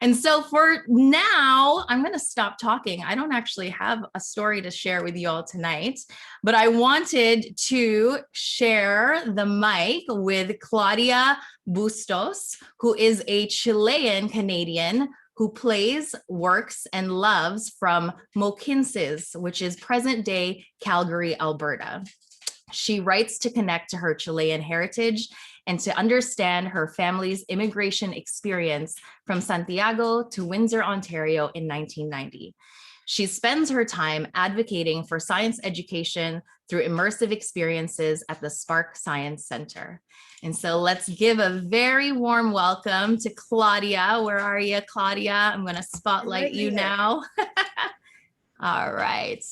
And so for now, I'm going to stop talking. I don't actually have a story to share with you all tonight, but I wanted to share the mic with Claudia Bustos, who is a Chilean Canadian who plays, works, and loves from Mohkinstsis, which is present day Calgary, Alberta. She writes to connect to her Chilean heritage and to understand her family's immigration experience from Santiago to Windsor, Ontario in 1990. She spends her time advocating for science education through immersive experiences at the Spark Science Center. And so let's give a very warm welcome to Claudia. Where are you, Claudia? I'm going to spotlight you now. All right.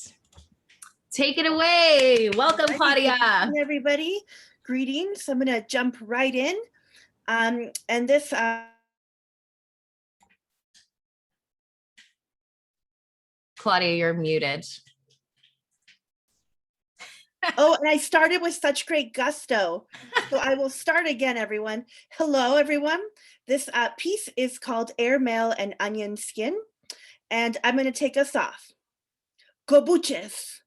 Take it away. Welcome, Claudia. Good evening, everybody. Greetings. I'm going to jump right in. And this... Claudia, you're muted. Oh, and I started with such great gusto. So I will start again, everyone. Hello, everyone. This piece is called Air, Mail, and Onion Skin. And I'm going to take us off. Cobuches.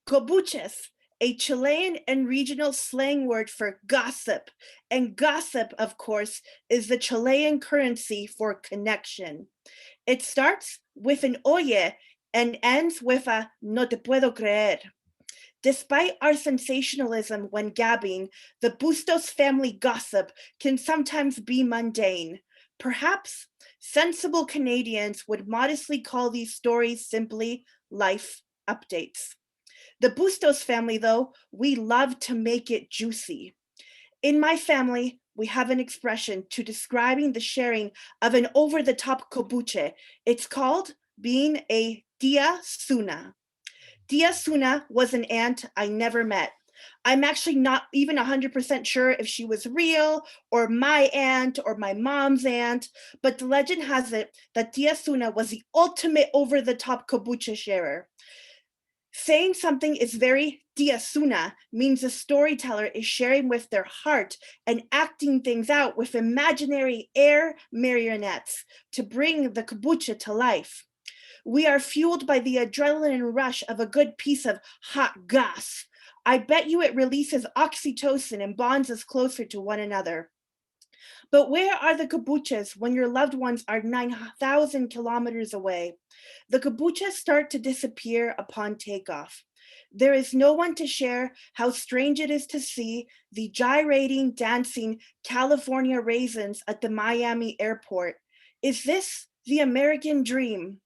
Cobuches, a Chilean and regional slang word for gossip. And gossip, of course, is the Chilean currency for connection. It starts with an oye and ends with a no te puedo creer. Despite our sensationalism when gabbing, the Bustos family gossip can sometimes be mundane. Perhaps sensible Canadians would modestly call these stories simply life updates. The Bustos family, though, we love to make it juicy. In my family, we have an expression to describing the sharing of an over-the-top cobuche. It's called being a tia Suna. Tia Suna was an aunt I never met. I'm actually not even 100% sure if she was real or my aunt or my mom's aunt, but the legend has it that Tia Suna was the ultimate over-the-top cobuche sharer. Saying something is very tia Suna means the storyteller is sharing with their heart and acting things out with imaginary air marionettes to bring the cobuche to life. We are fueled by the adrenaline rush of a good piece of hot goss. I bet you it releases oxytocin and bonds us closer to one another. But where are the cobuches when your loved ones are 9,000 kilometers away? The cobuches start to disappear upon takeoff. There is no one to share how strange it is to see the gyrating, dancing California raisins at the Miami airport. Is this the American dream?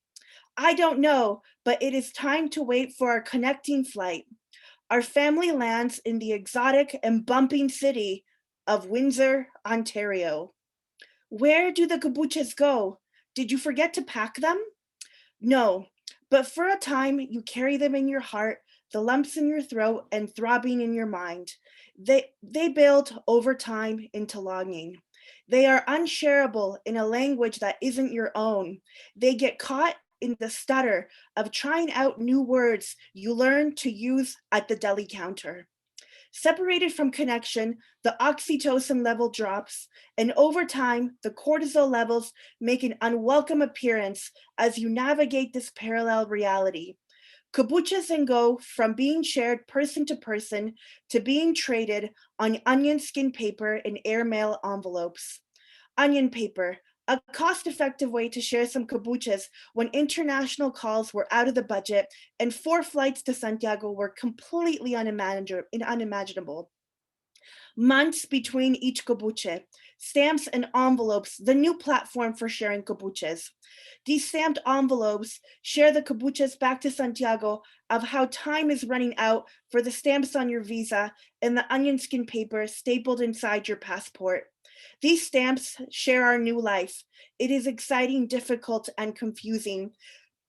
I don't know, but it is time to wait for our connecting flight. Our family lands in the exotic and bumping city of Windsor, Ontario. Where do the cobuches go? Did you forget to pack them? No, but for a time you carry them in your heart, the lumps in your throat and throbbing in your mind. They build over time into longing. They are unshareable in a language that isn't your own. They get caught in the stutter of trying out new words you learn to use at the deli counter. Separated from connection, the oxytocin level drops, and over time, the cortisol levels make an unwelcome appearance as you navigate this parallel reality. Cobuches then go from being shared person to person to being traded on onion skin paper and airmail envelopes. Onion paper, a cost-effective way to share some cobuches when international calls were out of the budget and 4 flights to Santiago were completely unimaginable. Months between each cobuche, stamps and envelopes, the new platform for sharing cobuches. These stamped envelopes share the cobuches back to Santiago of how time is running out for the stamps on your visa and the onion skin paper stapled inside your passport. These stamps share our new life. It is exciting, difficult, and confusing.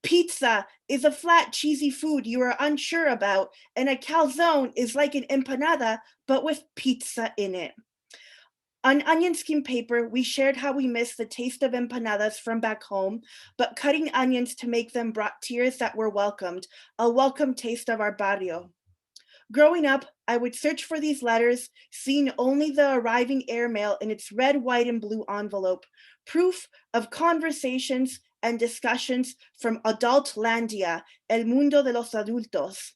Pizza is a flat, cheesy food you are unsure about, and a calzone is like an empanada, but with pizza in it. On onion skin paper, we shared how we miss the taste of empanadas from back home, but cutting onions to make them brought tears that were welcomed, a welcome taste of our barrio. Growing up, I would search for these letters, seeing only the arriving airmail in its red, white, and blue envelope, proof of conversations and discussions from Adultlandia, El Mundo de los Adultos,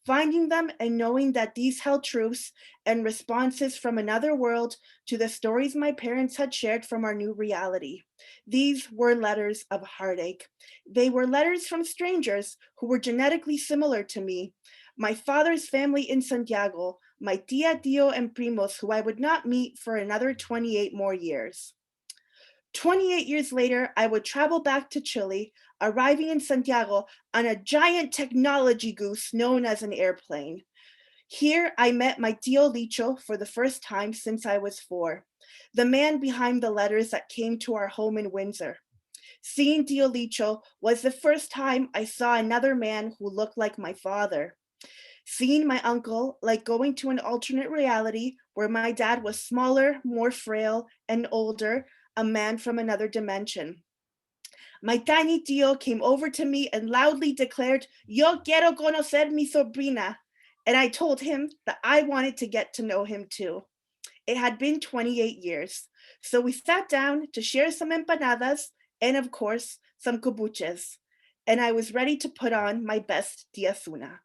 finding them and knowing that these held truths and responses from another world to the stories my parents had shared from our new reality. These were letters of heartache. They were letters from strangers who were genetically similar to me. My father's family in Santiago, my tia, tío, and primos who I would not meet for another 28 more years. 28 years later, I would travel back to Chile, arriving in Santiago on a giant technology goose known as an airplane. Here, I met my tío Licho for the first time since I was 4, the man behind the letters that came to our home in Windsor. Seeing tío Licho was the first time I saw another man who looked like my father. Seeing my uncle, like going to an alternate reality where my dad was smaller, more frail, and older, a man from another dimension. My tiny tío came over to me and loudly declared, "Yo quiero conocer mi sobrina." And I told him that I wanted to get to know him too. It had been 28 years. So we sat down to share some empanadas and, of course, some kombuchas. And I was ready to put on my best diasuna.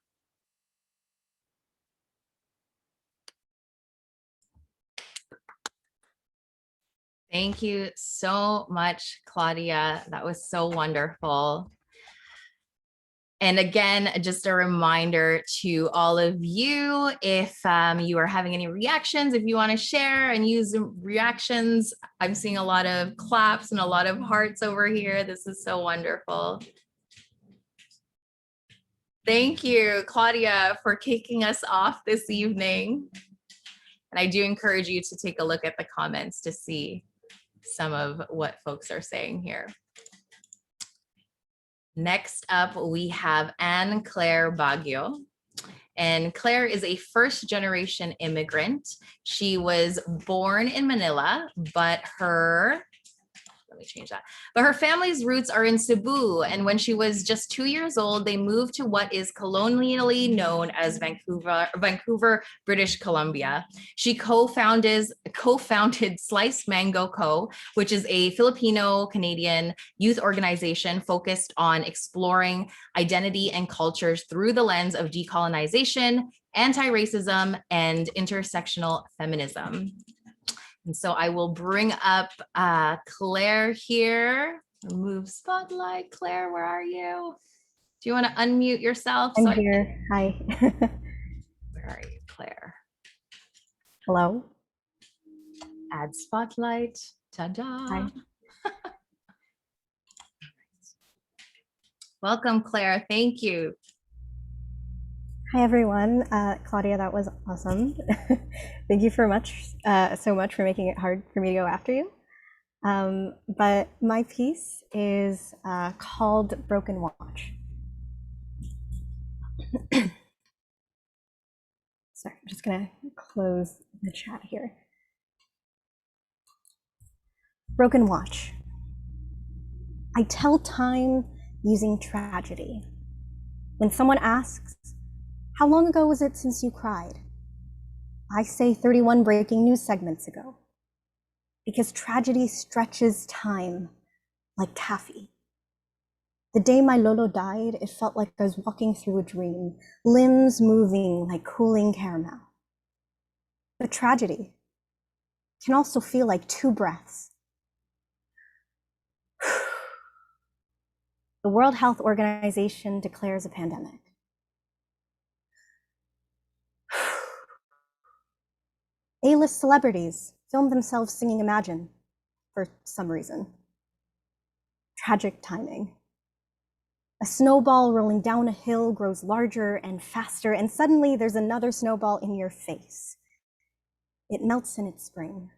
Thank you so much, Claudia. That was so wonderful. And again, just a reminder to all of you, if you are having any reactions, if you want to share and use reactions, I'm seeing a lot of claps and a lot of hearts over here. This is so wonderful. Thank you, Claudia, for kicking us off this evening. And I do encourage you to take a look at the comments to see some of what folks are saying here. Next up, we have Anne Claire Baggio. And Claire is a first-generation immigrant. She was born in Manila, but let me change that. But her family's roots are in Cebu. And when she was just 2 years old, they moved to what is colonially known as Vancouver, British Columbia. She co-founded Sliced Mango Co., which is a Filipino-Canadian youth organization focused on exploring identity and cultures through the lens of decolonization, anti-racism, and intersectional feminism. And so I will bring up Claire here. Remove spotlight. Claire, where are you? Do you want to unmute yourself? I'm here. Hi. Where are you, Claire? Hello. Add spotlight. Ta-da. Hi. Welcome, Claire. Thank you. Hi, everyone. Claudia, that was awesome. Thank you so much for making it hard for me to go after you. But my piece is called Broken Watch. Sorry, I'm just gonna close the chat here. Broken Watch. I tell time using tragedy. When someone asks, "How long ago was it since you cried?" I say 31 breaking news segments ago. Because tragedy stretches time like taffy. The day my Lolo died, it felt like I was walking through a dream, limbs moving like cooling caramel. But tragedy can also feel like 2 breaths. The World Health Organization declares a pandemic. A-list celebrities film themselves singing Imagine for some reason. Tragic timing. A snowball rolling down a hill grows larger and faster, and suddenly there's another snowball in your face. It melts in its spring.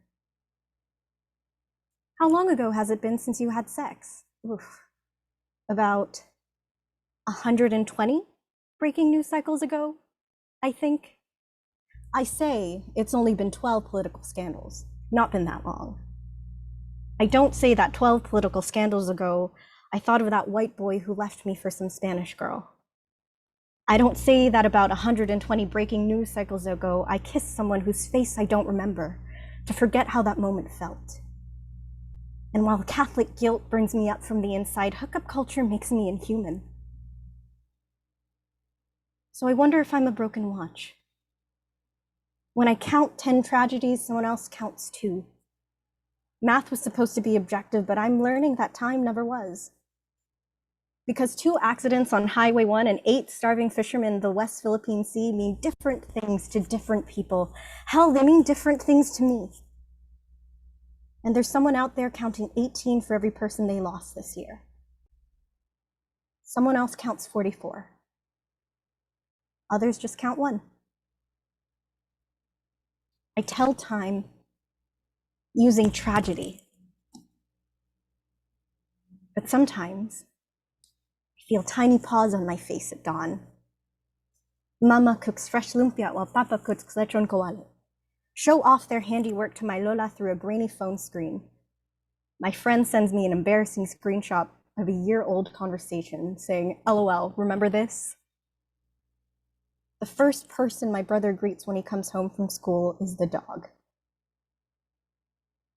How long ago has it been since you had sex? Oof. About 120 breaking news cycles ago, I think. I say it's only been 12 political scandals, not been that long. I don't say that 12 political scandals ago, I thought of that white boy who left me for some Spanish girl. I don't say that about 120 breaking news cycles ago, I kissed someone whose face I don't remember, to forget how that moment felt. And while Catholic guilt burns me up from the inside, hookup culture makes me inhuman. So I wonder if I'm a broken watch. When I count 10 tragedies, someone else counts 2. Math was supposed to be objective, but I'm learning that time never was. Because 2 accidents on Highway 1 and 8 starving fishermen in the West Philippine Sea mean different things to different people. Hell, they mean different things to me. And there's someone out there counting 18 for every person they lost this year. Someone else counts 44. Others just count 1. I tell time using tragedy. But sometimes I feel tiny paws on my face at dawn. Mama cooks fresh lumpia while Papa cooks lechon kawali. Show off their handiwork to my Lola through a grainy phone screen. My friend sends me an embarrassing screenshot of a year-old conversation saying, LOL, remember this? The first person my brother greets when he comes home from school is the dog.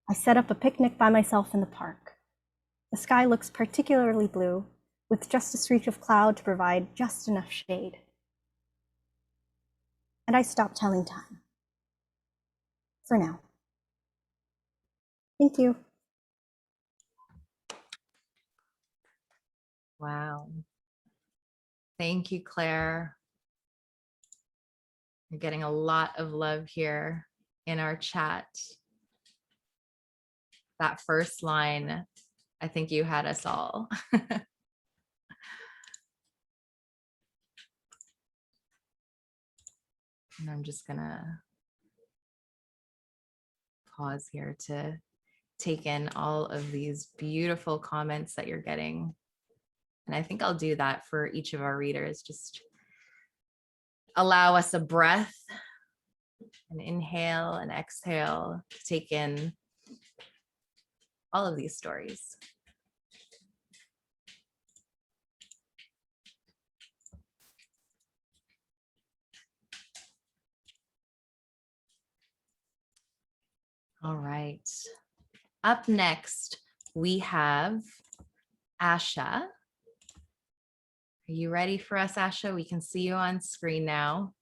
I set up a picnic by myself in the park. The sky looks particularly blue, with just a streak of cloud to provide just enough shade. And I stop telling time. For now. Thank you. Wow. Thank you, Claire. You're getting a lot of love here in our chat. That first line, I think you had us all. And I'm just gonna pause here to take in all of these beautiful comments that you're getting. And I think I'll do that for each of our readers. Just allow us a breath, an inhale and exhale to take in all of these stories. All right. Up next, we have Asha. Are you ready for us, Asha? We can see you on screen now.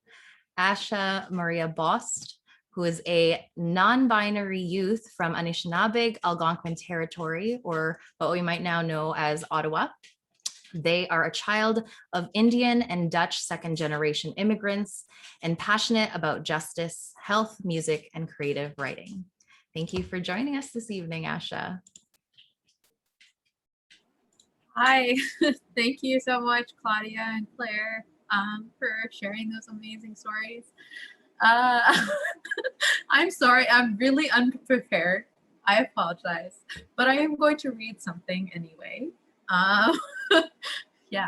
Asha Maria Bost, who is a non-binary youth from Anishinaabe, Algonquin territory, or what we might now know as Ottawa. They are a child of Indian and Dutch second-generation immigrants and passionate about justice, health, music, and creative writing. Thank you for joining us this evening, Asha. Hi, thank you so much, Claudia and Claire, for sharing those amazing stories. I'm sorry, I'm really unprepared. I apologize, but I am going to read something anyway. Yeah.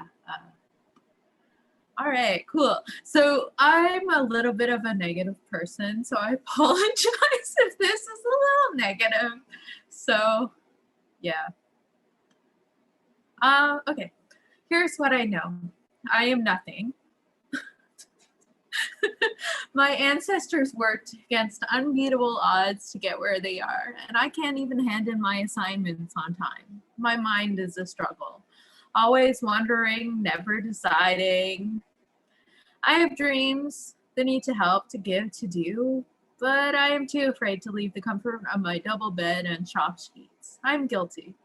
All right, cool. So I'm a little bit of a negative person, so I apologize if this is a little negative. So, yeah. Okay, here's what I know. I am nothing. My ancestors worked against unbeatable odds to get where they are, and I can't even hand in my assignments on time. My mind is a struggle, always wondering, never deciding. I have dreams, the need to help, to give, to do, but I am too afraid to leave the comfort of my double bed and chalk sheets. I'm guilty.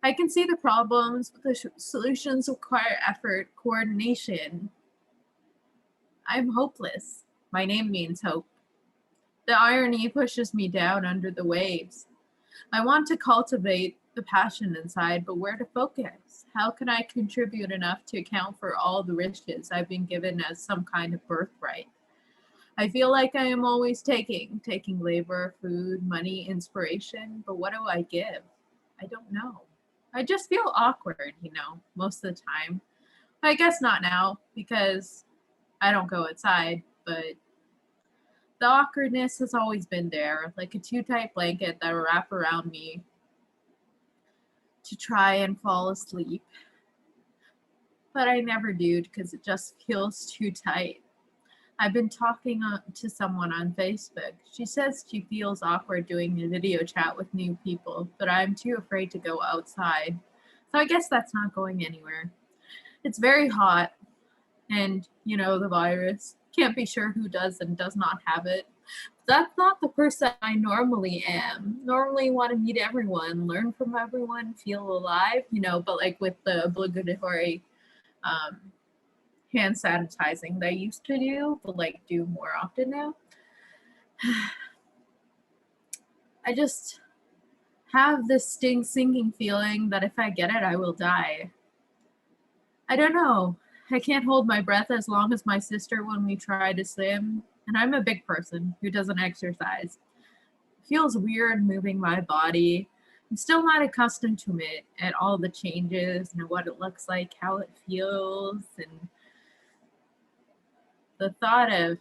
I can see the problems, but the solutions require effort, coordination. I'm hopeless. My name means hope. The irony pushes me down under the waves. I want to cultivate the passion inside, but where to focus? How can I contribute enough to account for all the riches I've been given as some kind of birthright? I feel like I am always taking labor, food, money, inspiration, but what do I give? I don't know. I just feel awkward, most of the time. I guess not now because I don't go outside, but the awkwardness has always been there, like a too tight blanket that will wrap around me to try and fall asleep. But I never do because it just feels too tight. I've been talking to someone on Facebook. She says she feels awkward doing a video chat with new people, but I'm too afraid to go outside. So I guess that's not going anywhere. It's very hot, and you know, the virus. Can't be sure who does and does not have it. That's not the person I normally am. Normally want to meet everyone, learn from everyone, feel alive, you know, but like with the obligatory hand sanitizing that I used to do, but like do more often now. I just have this sinking feeling that if I get it, I will die. I don't know. I can't hold my breath as long as my sister when we try to swim, and I'm a big person who doesn't exercise. It feels weird moving my body. I'm still not accustomed to it and all the changes and what it looks like, how it feels, and the thought of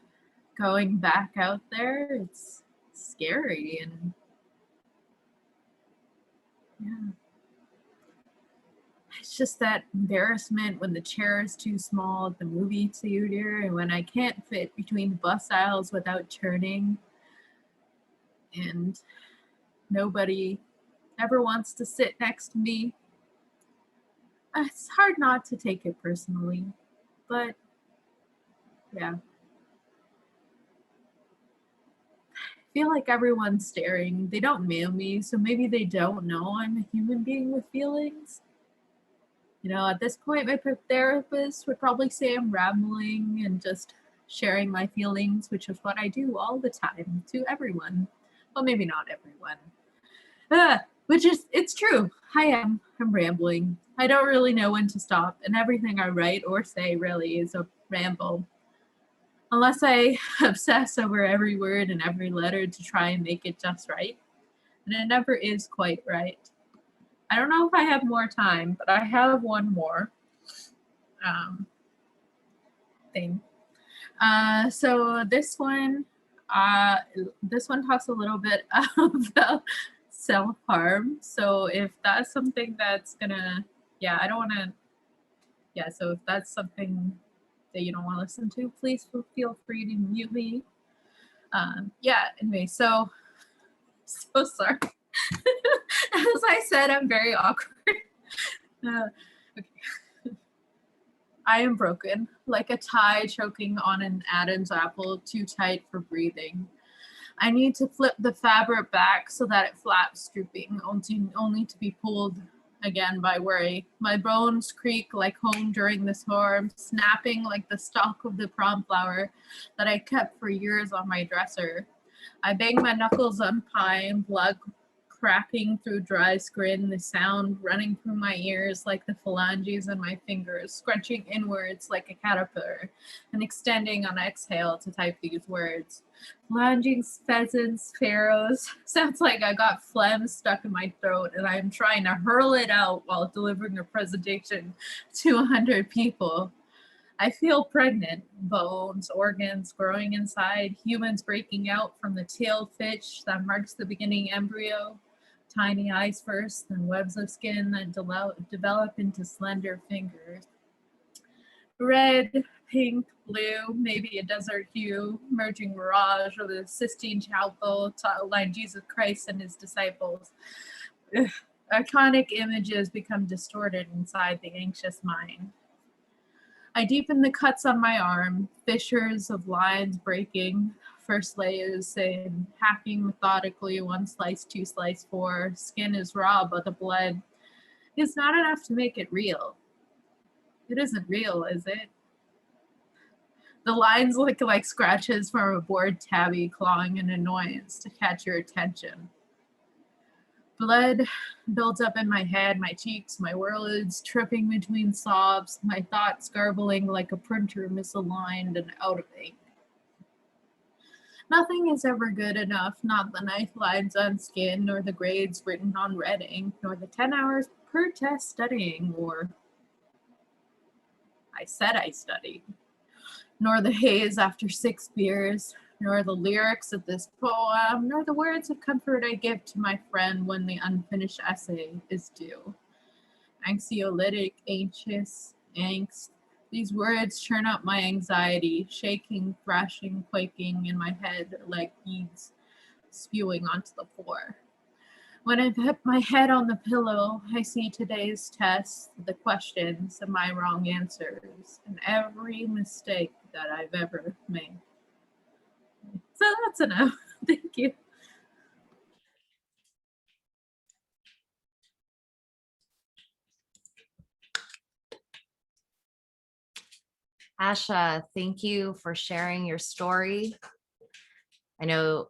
going back out there, it's scary. And yeah, it's just that embarrassment when the chair is too small at the movie theater and when I can't fit between the bus aisles without turning, and nobody ever wants to sit next to me. It's hard not to take it personally, but yeah. I feel like everyone's staring. They don't know me, so maybe they don't know I'm a human being with feelings. You know, at this point, my therapist would probably say I'm rambling and just sharing my feelings, which is what I do all the time to everyone. Well, maybe not everyone. Which is, it's true. I'm rambling. I don't really know when to stop, and everything I write or say really is a ramble. Unless I obsess over every word and every letter to try and make it just right. And it never is quite right. I don't know if I have more time, but I have one more thing. So this one talks a little bit about self-harm. So if that's something that's gonna, I don't want to, so if that's something that you don't want to listen to, please feel free to mute me. Anyway, so sorry. As I said, I'm very awkward. Okay. I am broken, like a tie choking on an Adam's apple, too tight for breathing. I need to flip the fabric back so that it flaps, drooping, only to be pulled again by worry. My bones creak like home during the storm, snapping like the stalk of the prom flower that I kept for years on my dresser. I bang my knuckles on pine, blood cracking through dry skin, the sound running through my ears like the phalanges in my fingers, scrunching inwards like a caterpillar, and extending on exhale to type these words. Phalanges, pheasants, pharaohs. Sounds like I got phlegm stuck in my throat and I'm trying to hurl it out while delivering a presentation to 100 people. I feel pregnant, bones, organs growing inside, humans breaking out from the tailed fish that marks the beginning embryo, tiny eyes first, then webs of skin that develop into slender fingers. Red, pink, blue, maybe a desert hue, merging mirage of the Sistine Chapel to outline Jesus Christ and his disciples. Iconic images become distorted inside the anxious mind. I deepen the cuts on my arm, fissures of lines breaking, first layers saying, hacking methodically, 1 slice, 2 slice, 4. Skin is raw, but the blood is not enough to make it real. It isn't real, is it? The lines look like scratches from a bored tabby clawing in annoyance to catch your attention. Blood builds up in my head, my cheeks, my words tripping between sobs, my thoughts garbling like a printer misaligned and out of ink. Nothing is ever good enough, not the knife lines on skin, nor the grades written on red ink, nor the 10 hours per test studying, or I said I studied, nor the haze after 6 beers, nor the lyrics of this poem, nor the words of comfort I give to my friend when the unfinished essay is due. Anxiolytic, anxious, angst, These words churn up my anxiety, shaking, thrashing, quaking in my head like beads spewing onto the floor. When I put my head on the pillow, I see today's test, the questions and my wrong answers, and every mistake that I've ever made. So that's enough. Thank you. Asha, thank you for sharing your story. I know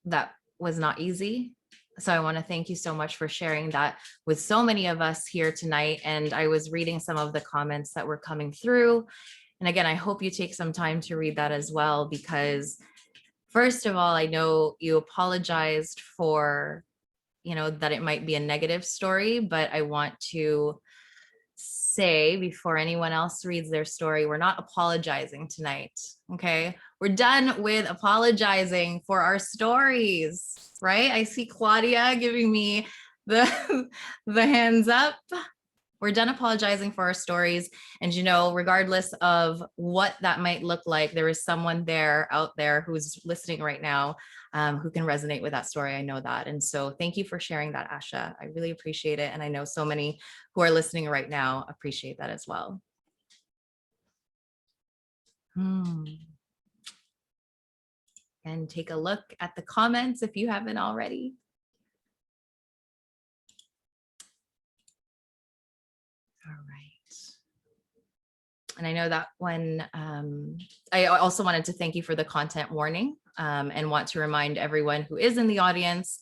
that was not easy. So I want to thank you so much for sharing that with so many of us here tonight. And I was reading some of the comments that were coming through. And again, I hope you take some time to read that as well, because first of all, I know you apologized for, that it might be a negative story, but I want to say before anyone else reads their story, we're not apologizing tonight. Okay. We're done with apologizing for our stories, right? I see Claudia giving me the hands up. We're done apologizing for our stories. And, regardless of what that might look like, there is someone out there who's listening right now who can resonate with that story. I know that. And so thank you for sharing that, Asha. I really appreciate it. And I know so many who are listening right now appreciate that as well. And take a look at the comments if you haven't already. All right. And I know that when I also wanted to thank you for the content warning and want to remind everyone who is in the audience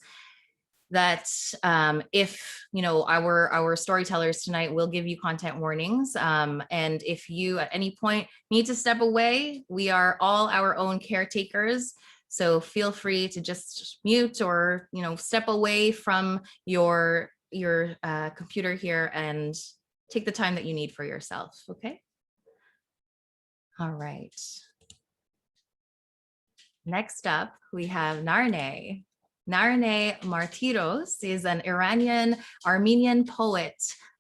that if, our storytellers tonight will give you content warnings. And if you at any point need to step away, we are all our own caretakers. So feel free to just mute or, step away from your computer here and take the time that you need for yourself. Okay. All right. Next up, we have Narne. Narne Martiros is an Iranian Armenian poet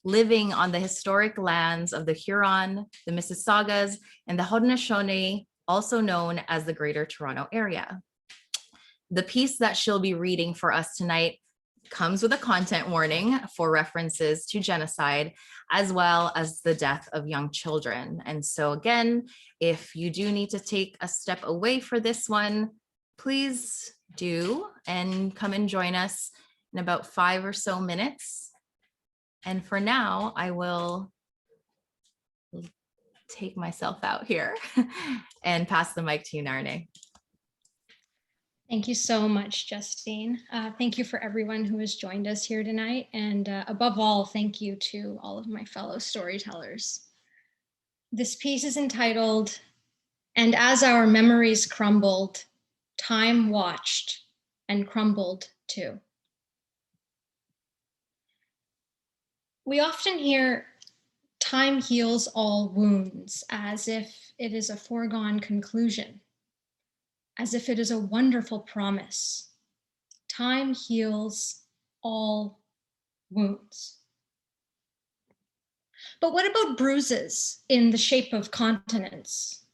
living on the historic lands of the Huron, the Mississaugas, and the Haudenosaunee, also known as the Greater Toronto Area. The piece that she'll be reading for us tonight comes with a content warning for references to genocide, as well as the death of young children. And so again, if you do need to take a step away for this one, please do, and come and join us in about 5 or so minutes. And for now, I will take myself out here and pass the mic to you, Narne. Thank you so much, Justine. Thank you for everyone who has joined us here tonight. And above all, thank you to all of my fellow storytellers. This piece is entitled, "And as our memories crumbled, time watched and crumbled too." We often hear time heals all wounds as if it is a foregone conclusion, as if it is a wonderful promise. Time heals all wounds. But what about bruises in the shape of continents?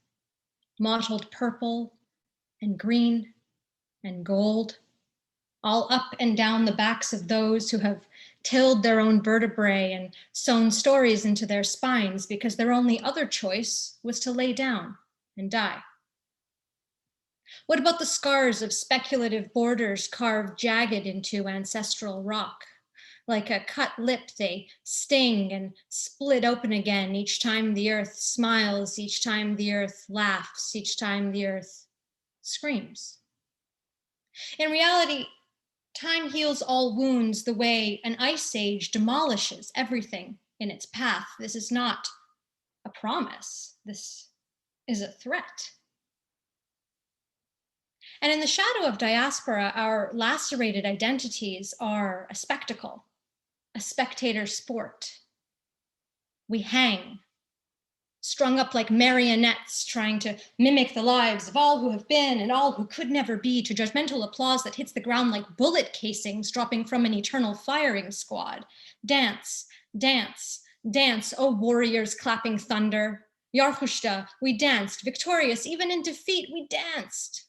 Mottled purple and green and gold, all up and down the backs of those who have tilled their own vertebrae and sewn stories into their spines because their only other choice was to lay down and die. What about the scars of speculative borders carved jagged into ancestral rock? Like a cut lip, they sting and split open again each time the earth smiles, each time the earth laughs, each time the earth screams. In reality, time heals all wounds the way an ice age demolishes everything in its path. This is not a promise. This is a threat. And in the shadow of diaspora, our lacerated identities are a spectacle, a spectator sport. We hang, strung up like marionettes, trying to mimic the lives of all who have been and all who could never be, to judgmental applause that hits the ground like bullet casings dropping from an eternal firing squad. Dance, dance, dance, oh warriors clapping thunder. Yarhushta, we danced. Victorious, even in defeat, we danced.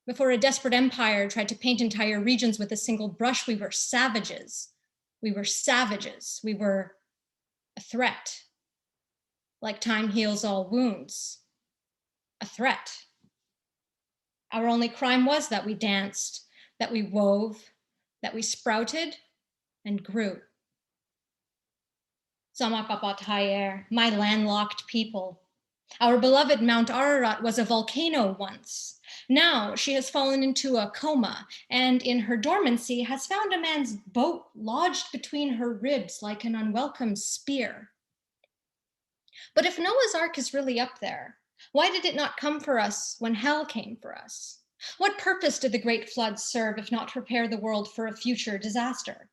Before a desperate empire tried to paint entire regions with a single brush, we were savages. We were savages. We were a threat. Like time heals all wounds. A threat. Our only crime was that we danced, that we wove, that we sprouted and grew. Samakapat Hayer, my landlocked people. Our beloved Mount Ararat was a volcano once. Now she has fallen into a coma, and in her dormancy has found a man's boat lodged between her ribs like an unwelcome spear. But if Noah's Ark is really up there, why did it not come for us when hell came for us? What purpose did the great flood serve if not to prepare the world for a future disaster?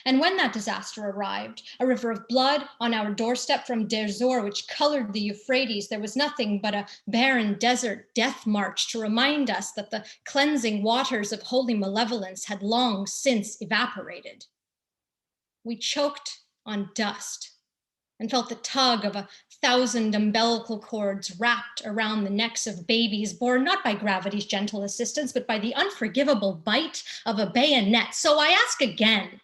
And when that disaster arrived, a river of blood on our doorstep from Deir Zor, which colored the Euphrates, there was nothing but a barren desert death march to remind us that the cleansing waters of holy malevolence had long since evaporated. We choked on dust and felt the tug of 1,000 umbilical cords wrapped around the necks of babies born not by gravity's gentle assistance, but by the unforgivable bite of a bayonet. So I ask again,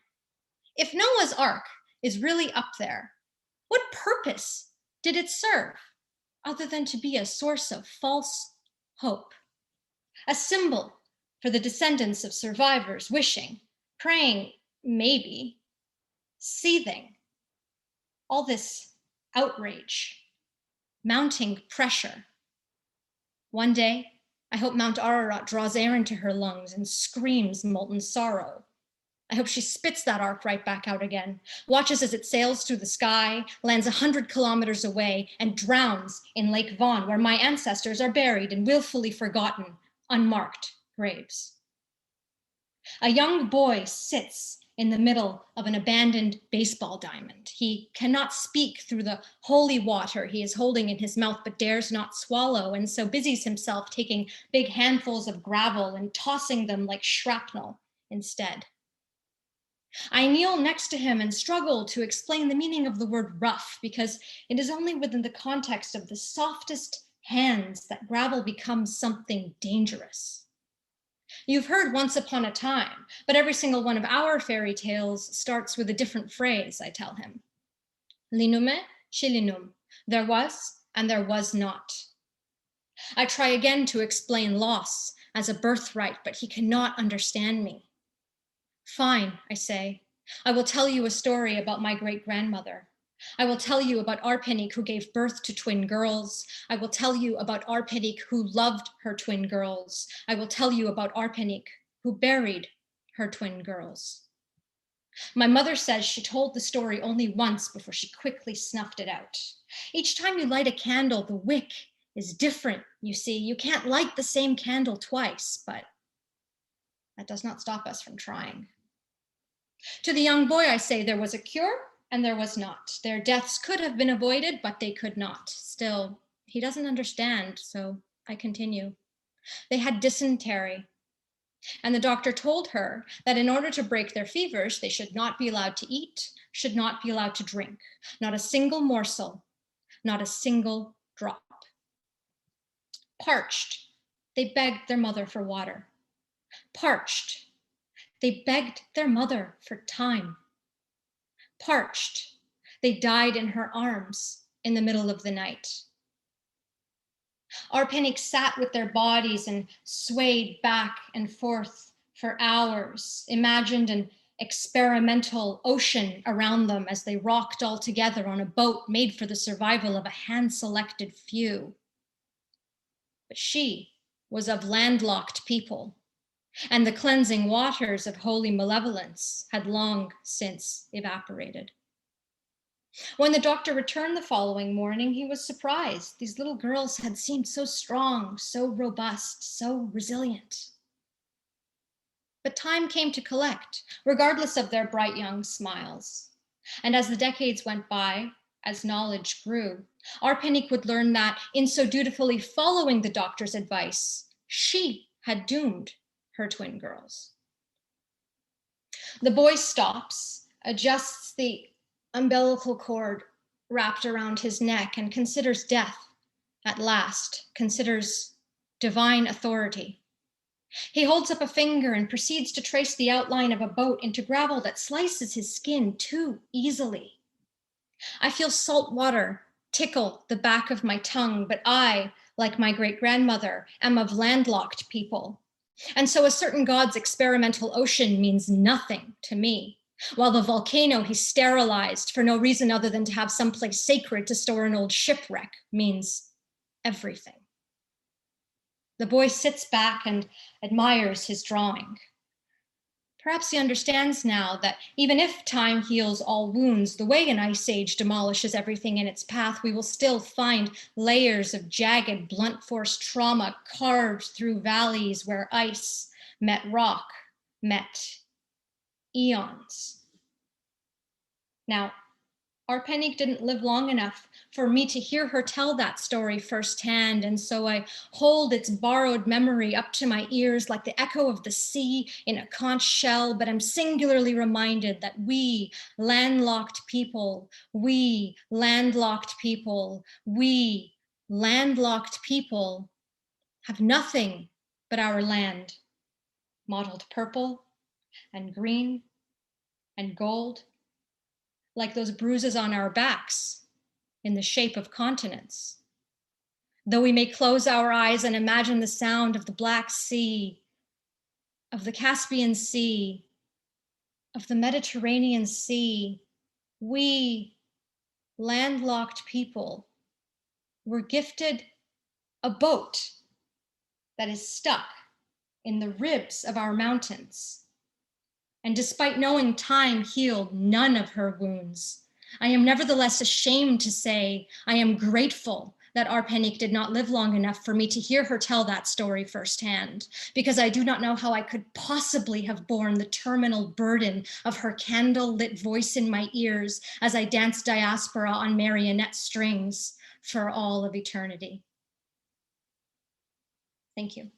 if Noah's Ark is really up there, what purpose did it serve other than to be a source of false hope? A symbol for the descendants of survivors wishing, praying, maybe, seething. All this outrage, mounting pressure. One day, I hope Mount Ararat draws air into her lungs and screams molten sorrow. I hope she spits that ark right back out again, watches as it sails through the sky, lands 100 kilometers away, and drowns in Lake Vaughan, where my ancestors are buried in willfully forgotten, unmarked graves. A young boy sits in the middle of an abandoned baseball diamond. He cannot speak through the holy water he is holding in his mouth, but dares not swallow, and so busies himself taking big handfuls of gravel and tossing them like shrapnel instead. I kneel next to him and struggle to explain the meaning of the word rough, because it is only within the context of the softest hands that gravel becomes something dangerous. You've heard once upon a time, but every single one of our fairy tales starts with a different phrase, I tell him. Linume, shilinum. There was and there was not. I try again to explain loss as a birthright, but he cannot understand me. Fine, I say. I will tell you a story about my great-grandmother. I will tell you about Arpenik, who gave birth to twin girls. I will tell you about Arpenik, who loved her twin girls. I will tell you about Arpenik, who buried her twin girls. My mother says she told the story only once before she quickly snuffed it out. Each time you light a candle, the wick is different, you see. You can't light the same candle twice, but that does not stop us from trying. To the young boy, I say there was a cure and there was not. Their deaths could have been avoided, but they could not. Still, he doesn't understand, so I continue. They had dysentery, and the doctor told her that in order to break their fevers, they should not be allowed to eat, should not be allowed to drink, not a single morsel, not a single drop. Parched, they begged their mother for water. Parched, they begged their mother for time. Parched, they died in her arms in the middle of the night. Arpenik sat with their bodies and swayed back and forth for hours, imagined an experimental ocean around them as they rocked all together on a boat made for the survival of a hand-selected few. But she was of landlocked people, and the cleansing waters of holy malevolence had long since evaporated. When the doctor returned the following morning, he was surprised. These little girls had seemed so strong, so robust, so resilient. But time came to collect, regardless of their bright young smiles. And as the decades went by, as knowledge grew, Arpenik would learn that in so dutifully following the doctor's advice, she had doomed her twin girls. The boy stops, adjusts the umbilical cord wrapped around his neck and considers death, at last, considers divine authority. He holds up a finger and proceeds to trace the outline of a boat into gravel that slices his skin too easily. I feel salt water tickle the back of my tongue, but I, like my great-grandmother, am of landlocked people. And so a certain god's experimental ocean means nothing to me, while the volcano he sterilized for no reason other than to have someplace sacred to store an old shipwreck means everything. The boy sits back and admires his drawing. Perhaps he understands now that even if time heals all wounds, the way an ice age demolishes everything in its path, we will still find layers of jagged, blunt force trauma carved through valleys where ice met rock, met eons. Now, Arpenik didn't live long enough for me to hear her tell that story firsthand, and so I hold its borrowed memory up to my ears like the echo of the sea in a conch shell, but I'm singularly reminded that we landlocked people, we landlocked people, we landlocked people have nothing but our land, mottled purple and green and gold, like those bruises on our backs in the shape of continents. Though we may close our eyes and imagine the sound of the Black Sea, of the Caspian Sea, of the Mediterranean Sea, we, landlocked people, were gifted a boat that is stuck in the ribs of our mountains. And despite knowing time healed none of her wounds, I am nevertheless ashamed to say I am grateful that Arpenik did not live long enough for me to hear her tell that story firsthand, because I do not know how I could possibly have borne the terminal burden of her candle-lit voice in my ears as I danced diaspora on marionette strings for all of eternity. Thank you.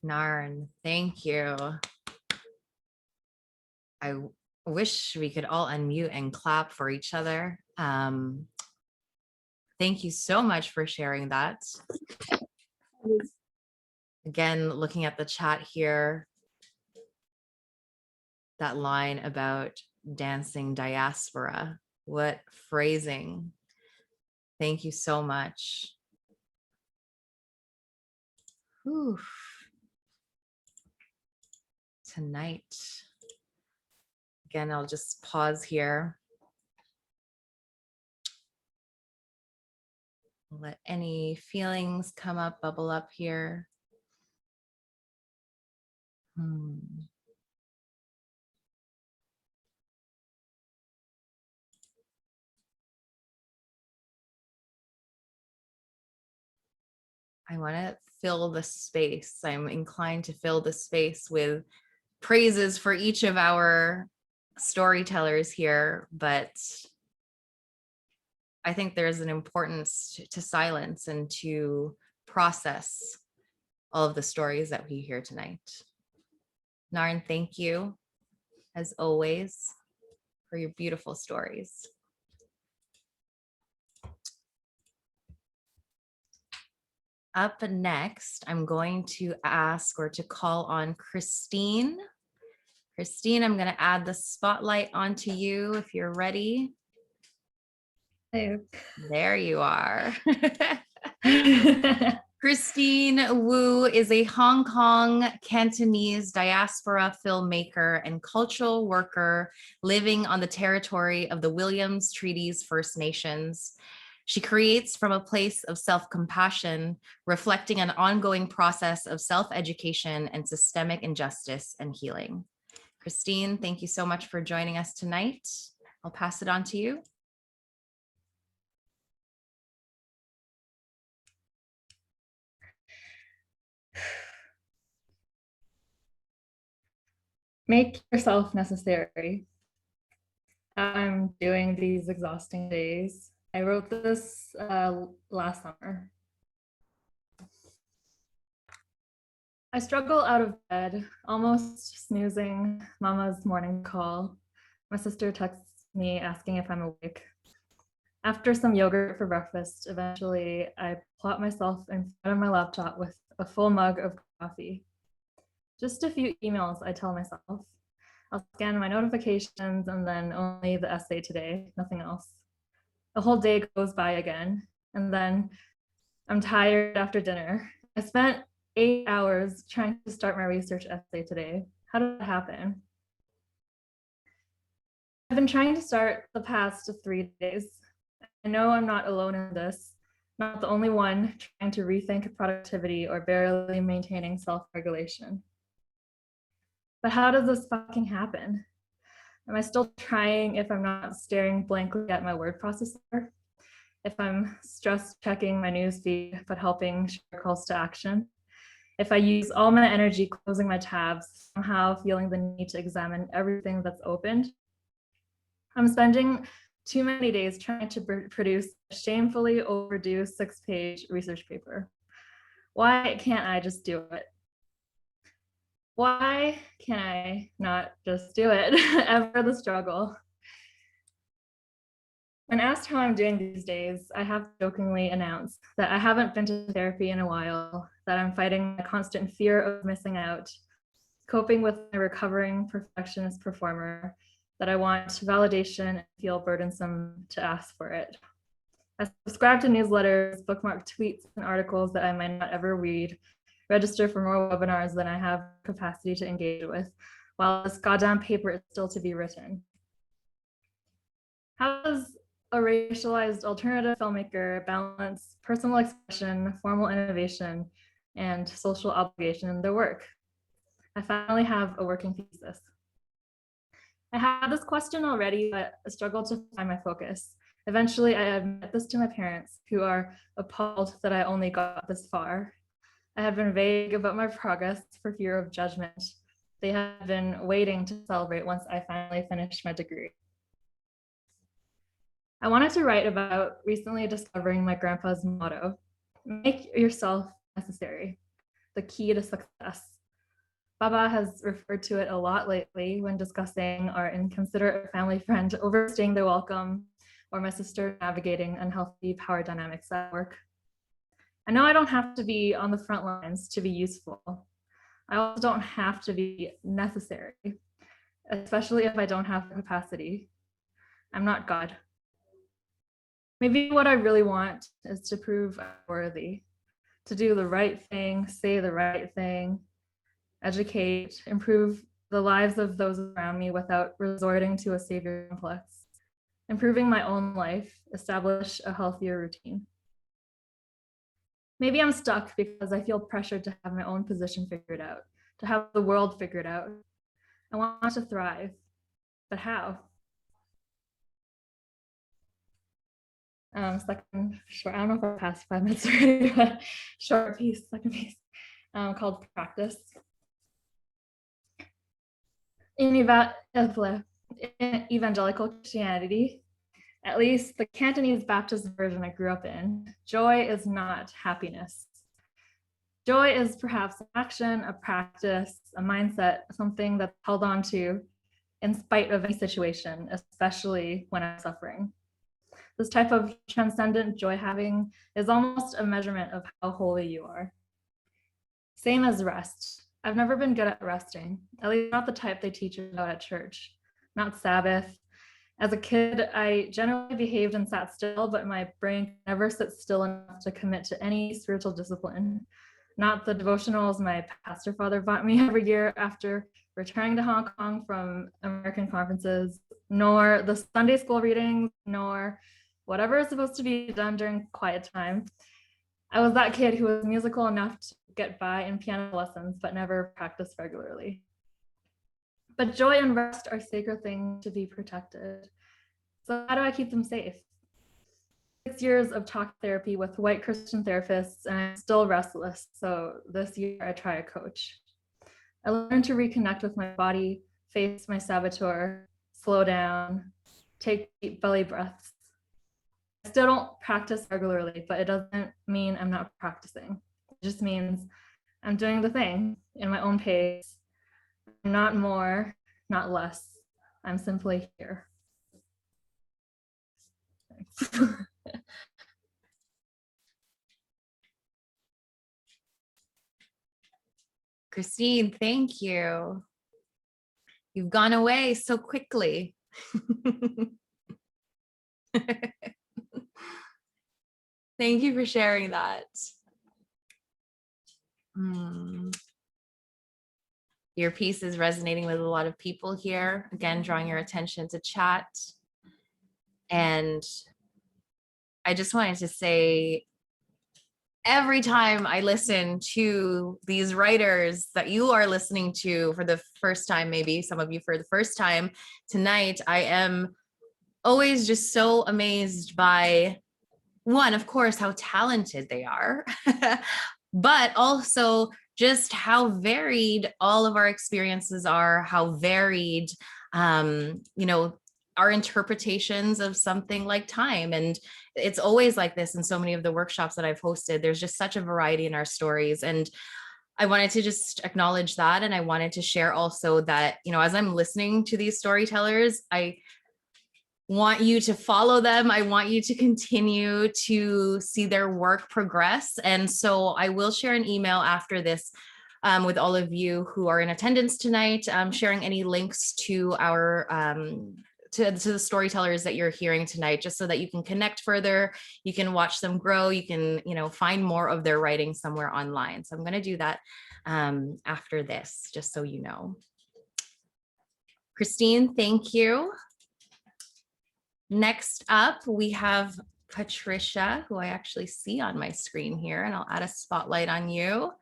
Narn, thank you. I wish we could all unmute and clap for each other. Thank you so much for sharing that. Again, looking at the chat here, that line about dancing diaspora, what phrasing. Thank you so much. Whew. Tonight. Again, I'll just pause here. Let any feelings come up, bubble up here. I want to fill the space. I'm inclined to fill the space with praises for each of our storytellers here, but I think there's an importance to silence and to process all of the stories that we hear tonight. Narn, thank you, as always, for your beautiful stories. Up next, I'm going to ask or to call on Christine. Christine, I'm going to add the spotlight onto you if you're ready. Hey. There you are. Christine Wu is a Hong Kong Cantonese diaspora filmmaker and cultural worker living on the territory of the Williams Treaties First Nations. She creates from a place of self-compassion, reflecting an ongoing process of self-education and systemic injustice and healing. Christine, thank you so much for joining us tonight. I'll pass it on to you. Make yourself necessary. I'm doing these exhausting days I wrote this last summer. I struggle out of bed, almost snoozing Mama's morning call. My sister texts me asking if I'm awake. After some yogurt for breakfast, eventually I plop myself in front of my laptop with a full mug of coffee. Just a few emails, I tell myself. I'll scan my notifications and then only the essay today, nothing else. A whole day goes by again, and then I'm tired after dinner. I spent 8 hours trying to start my research essay today. How did that happen? I've been trying to start the past 3 days. I know I'm not alone in this, not the only one trying to rethink productivity or barely maintaining self-regulation. But how does this fucking happen? Am I still trying if I'm not staring blankly at my word processor? If I'm stress checking my newsfeed but helping share calls to action? If I use all my energy closing my tabs, somehow feeling the need to examine everything that's opened? I'm spending too many days trying to produce a shamefully overdue 6-page research paper. Why can't I just do it? Why can I not just do it? Ever the struggle. When asked how I'm doing these days, I have jokingly announced that I haven't been to therapy in a while, that I'm fighting a constant fear of missing out, coping with my recovering perfectionist performer, that I want validation and feel burdensome to ask for it. I subscribe to newsletters, bookmark tweets and articles that I might not ever read, register for more webinars than I have capacity to engage with, while this goddamn paper is still to be written. How does a racialized alternative filmmaker balance personal expression, formal innovation, and social obligation in their work? I finally have a working thesis. I had this question already, but I struggled to find my focus. Eventually, I admit this to my parents, who are appalled that I only got this far. I have been vague about my progress for fear of judgment. They have been waiting to celebrate once I finally finished my degree. I wanted to write about recently discovering my grandpa's motto: make yourself necessary, the key to success. Baba has referred to it a lot lately when discussing our inconsiderate family friend overstaying their welcome, or my sister navigating unhealthy power dynamics at work. I know I don't have to be on the front lines to be useful. I also don't have to be necessary, especially if I don't have the capacity. I'm not God. Maybe what I really want is to prove I'm worthy, to do the right thing, say the right thing, educate, improve the lives of those around me without resorting to a savior complex, improving my own life, establish a healthier routine. Maybe I'm stuck because I feel pressured to have my own position figured out, to have the world figured out. I want to thrive, but how? Second short, I don't know if I passed 5 minutes already, but short piece, second piece, called Practice. In evangelical Christianity, at least the Cantonese Baptist version I grew up in, joy is not happiness. Joy is perhaps an action, a practice, a mindset, something that's held on to in spite of any situation, especially when I'm suffering. This type of transcendent joy having is almost a measurement of how holy you are. Same as rest. I've never been good at resting, at least not the type they teach about at church, not Sabbath. As a kid, I generally behaved and sat still, but my brain never sits still enough to commit to any spiritual discipline. Not the devotionals my pastor father bought me every year after returning to Hong Kong from American conferences, nor the Sunday school readings, nor whatever is supposed to be done during quiet time. I was that kid who was musical enough to get by in piano lessons, but never practiced regularly. But joy and rest are sacred things to be protected. So how do I keep them safe? 6 years of talk therapy with white Christian therapists, and I'm still restless. So this year I try a coach. I learned to reconnect with my body, face my saboteur, slow down, take deep belly breaths. I still don't practice regularly, but it doesn't mean I'm not practicing. It just means I'm doing the thing in my own pace, not more, not less. I'm simply here. Thanks. Christine, thank you. You've gone away so quickly. Thank you for sharing that. Your piece is resonating with a lot of people here. Again, drawing your attention to chat. And I just wanted to say, every time I listen to these writers that you are listening to for the first time, maybe some of you for the first time tonight, I am always just so amazed by, one, of course, how talented they are, but also just how varied all of our experiences are, how varied, our interpretations of something like time. And it's always like this in so many of the workshops that I've hosted. There's just such a variety in our stories. And I wanted to just acknowledge that. And I wanted to share also that, as I'm listening to these storytellers, I want you to follow them. I want you to continue to see their work progress. And so I will share an email after this with all of you who are in attendance tonight, sharing any links to our to the storytellers that you're hearing tonight, just so that you can connect further, you can watch them grow, you can, find more of their writing somewhere online. So I'm going to do that after this, just so you know. Christine, thank you. Next up, we have Patricia, who I actually see on my screen here, and I'll add a spotlight on you.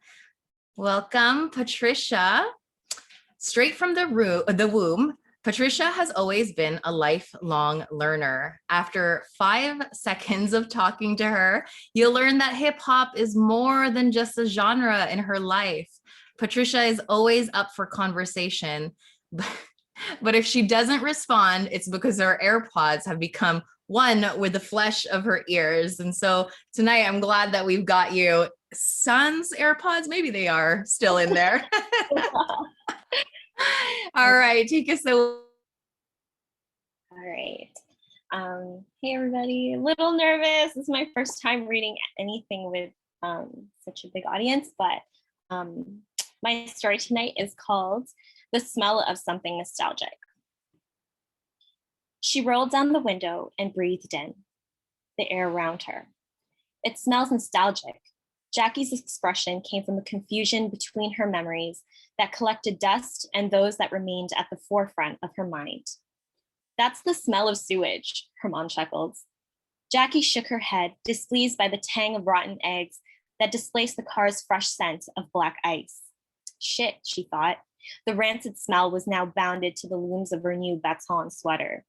Welcome, Patricia. Straight from the womb, Patricia has always been a lifelong learner. After 5 seconds of talking to her, you'll learn that hip hop is more than just a genre in her life. Patricia is always up for conversation, but if she doesn't respond, it's because her AirPods have become one with the flesh of her ears. And so tonight, I'm glad that we've got you. Sans AirPods, maybe they are still in there. All right, take us away. All right. Hey, everybody. A little nervous. This is my first time reading anything with such a big audience, but my story tonight is called The Smell of Something Nostalgic. She rolled down the window and breathed in the air around her. It smells nostalgic. Jackie's expression came from a confusion between her memories that collected dust and those that remained at the forefront of her mind. That's the smell of sewage, her mom chuckled. Jackie shook her head, displeased by the tang of rotten eggs that displaced the car's fresh scent of black ice. Shit, she thought. The rancid smell was now bounded to the looms of her new baton sweater.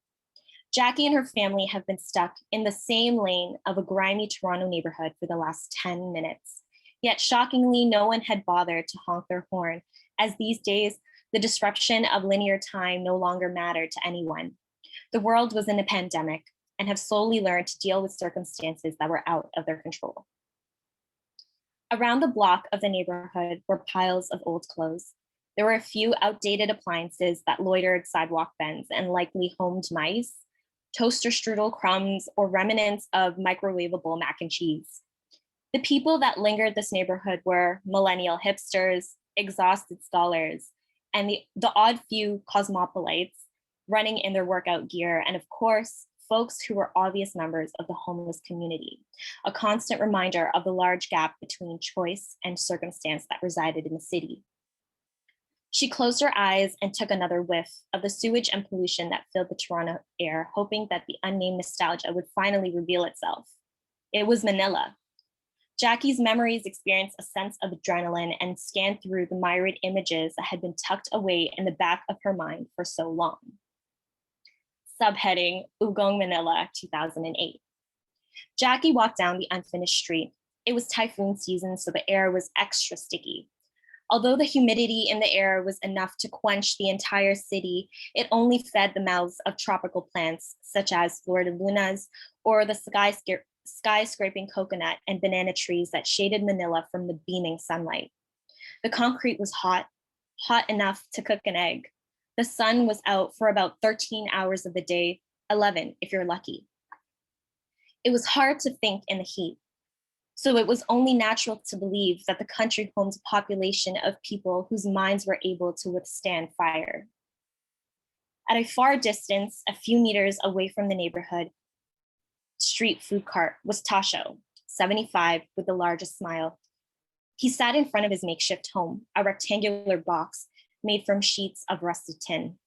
Jackie and her family have been stuck in the same lane of a grimy Toronto neighborhood for the last 10 minutes. Yet shockingly, no one had bothered to honk their horn, as these days, the disruption of linear time no longer mattered to anyone. The world was in a pandemic and have slowly learned to deal with circumstances that were out of their control. Around the block of the neighborhood were piles of old clothes. There were a few outdated appliances that loitered sidewalk bends and likely homed mice, toaster strudel crumbs, or remnants of microwavable mac and cheese. The people that lingered this neighborhood were millennial hipsters, exhausted scholars, and the odd few cosmopolites running in their workout gear, and of course, folks who were obvious members of the homeless community, a constant reminder of the large gap between choice and circumstance that resided in the city. She closed her eyes and took another whiff of the sewage and pollution that filled the Toronto air, hoping that the unnamed nostalgia would finally reveal itself. It was Manila. Jackie's memories experienced a sense of adrenaline and scanned through the myriad images that had been tucked away in the back of her mind for so long. Subheading, Ugong, Manila, 2008. Jackie walked down the unfinished street. It was typhoon season, so the air was extra sticky. Although the humidity in the air was enough to quench the entire city, it only fed the mouths of tropical plants such as flor de lunas or the sky-scraping coconut and banana trees that shaded Manila from the beaming sunlight. The concrete was hot, hot enough to cook an egg. The sun was out for about 13 hours of the day, 11 if you're lucky. It was hard to think in the heat. So it was only natural to believe that the country homed a population of people whose minds were able to withstand fire. At a far distance, a few meters away from the neighborhood, street food cart was Tasho, 75, with the largest smile. He sat in front of his makeshift home, a rectangular box made from sheets of rusted tin.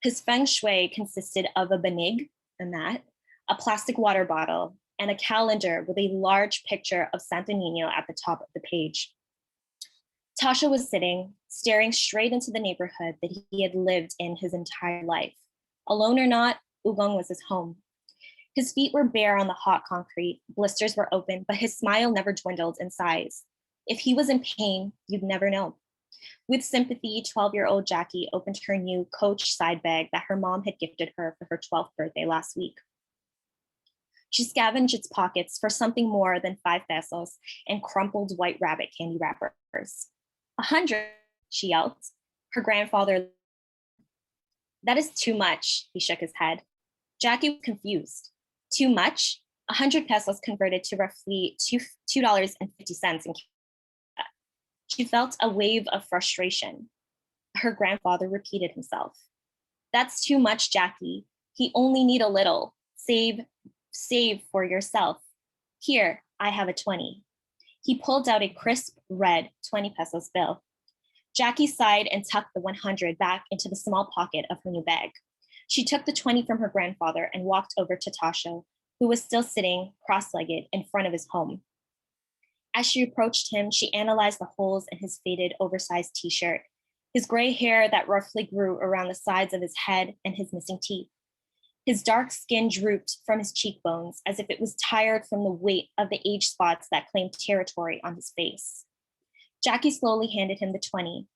His feng shui consisted of a banig, a mat, a plastic water bottle, and a calendar with a large picture of Santo Niño at the top of the page. Tasha was sitting, staring straight into the neighborhood that he had lived in his entire life. Alone or not, Ugong was his home. His feet were bare on the hot concrete, blisters were open, but his smile never dwindled in size. If he was in pain, you'd never know. With sympathy, 12-year-old Jackie opened her new Coach side bag that her mom had gifted her for her 12th birthday last week. She scavenged its pockets for something more than 5 pesos and crumpled white rabbit candy wrappers. 100, she yelled. Her grandfather, that is too much, he shook his head. Jackie was confused. Too much? 100 pesos converted to roughly $2.50 in Canada. She felt a wave of frustration. Her grandfather repeated himself. That's too much, Jackie. He only need a little. Save for yourself. Here, I have a 20. He pulled out a crisp red 20 pesos bill. Jackie sighed and tucked the 100 back into the small pocket of her new bag. She took the 20 from her grandfather and walked over to Tasha, who was still sitting cross-legged in front of his home. As she approached him, she analyzed the holes in his faded, oversized t-shirt, his gray hair that roughly grew around the sides of his head, and his missing teeth. His dark skin drooped from his cheekbones as if it was tired from the weight of the age spots that claimed territory on his face. Jackie slowly handed him the 20.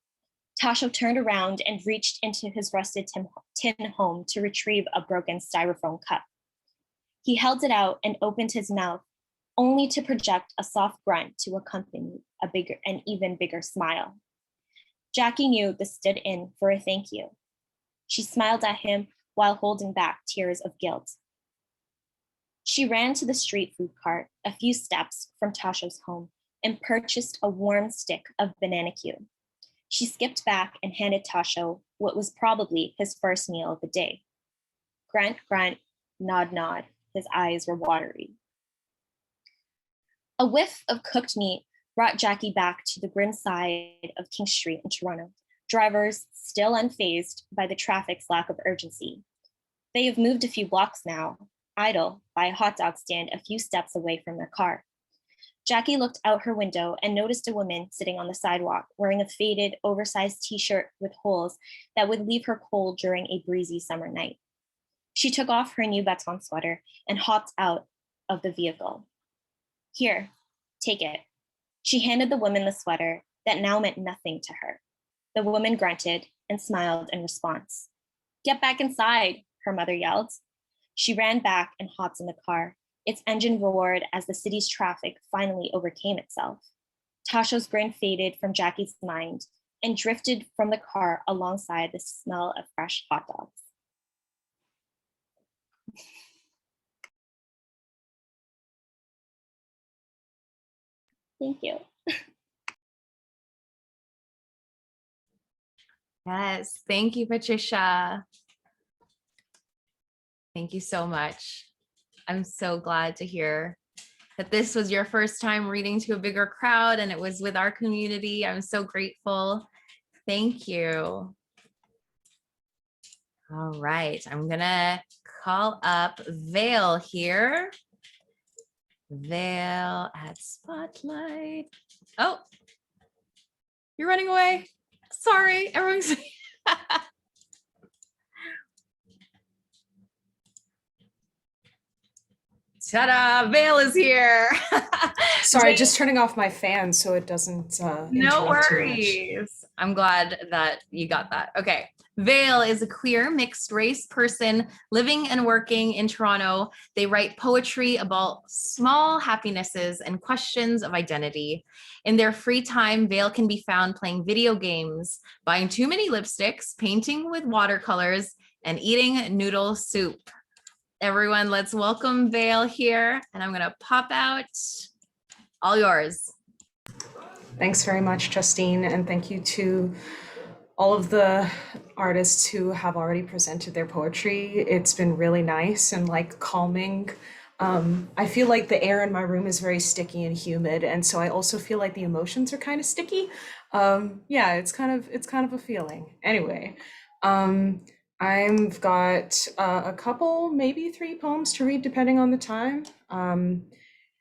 Tasho turned around and reached into his rusted tin home to retrieve a broken styrofoam cup. He held it out and opened his mouth, only to project a soft grunt to accompany an even bigger smile. Jackie knew this stood in for a thank you. She smiled at him while holding back tears of guilt. She ran to the street food cart a few steps from Tasha's home and purchased a warm stick of banana Q. She skipped back and handed Tasha what was probably his first meal of the day. Grunt, grunt, nod, nod. His eyes were watery. A whiff of cooked meat brought Jackie back to the grim side of King Street in Toronto, drivers still unfazed by the traffic's lack of urgency. They have moved a few blocks now, idle by a hot dog stand a few steps away from their car. Jackie looked out her window and noticed a woman sitting on the sidewalk wearing a faded, oversized t-shirt with holes that would leave her cold during a breezy summer night. She took off her new baton sweater and hopped out of the vehicle. Here, take it. She handed the woman the sweater that now meant nothing to her. The woman grunted and smiled in response. Get back inside, her mother yelled. She ran back and hopped in the car. Its engine roared as the city's traffic finally overcame itself. Tasha's grin faded from Jackie's mind and drifted from the car alongside the smell of fresh hot dogs. Thank you. Yes, thank you, Patricia. Thank you so much. I'm so glad to hear that this was your first time reading to a bigger crowd and it was with our community. I'm so grateful. Thank you. All right, I'm gonna call up Vale here. Vale at Spotlight. Oh, you're running away. Sorry, everyone's. Ta-da, Vale is here. Sorry, just turning off my fan so it doesn't No interrupt too much. worries. I'm glad that you got that. Okay. Vale is a queer mixed race person living and working in Toronto. They write poetry about small happinesses and questions of identity. In their free time, Vale can be found playing video games, buying too many lipsticks, painting with watercolors, and eating noodle soup. Everyone, let's welcome Vale here, and I'm gonna pop out. All yours. Thanks very much, Justine, and thank you to all of the artists who have already presented their poetry. It's been really nice and like calming. I feel like the air in my room is very sticky and humid, and so I also feel like the emotions are kind of sticky. Yeah, it's kind of a feeling. Anyway, I've got a couple, maybe 3 poems to read depending on the time.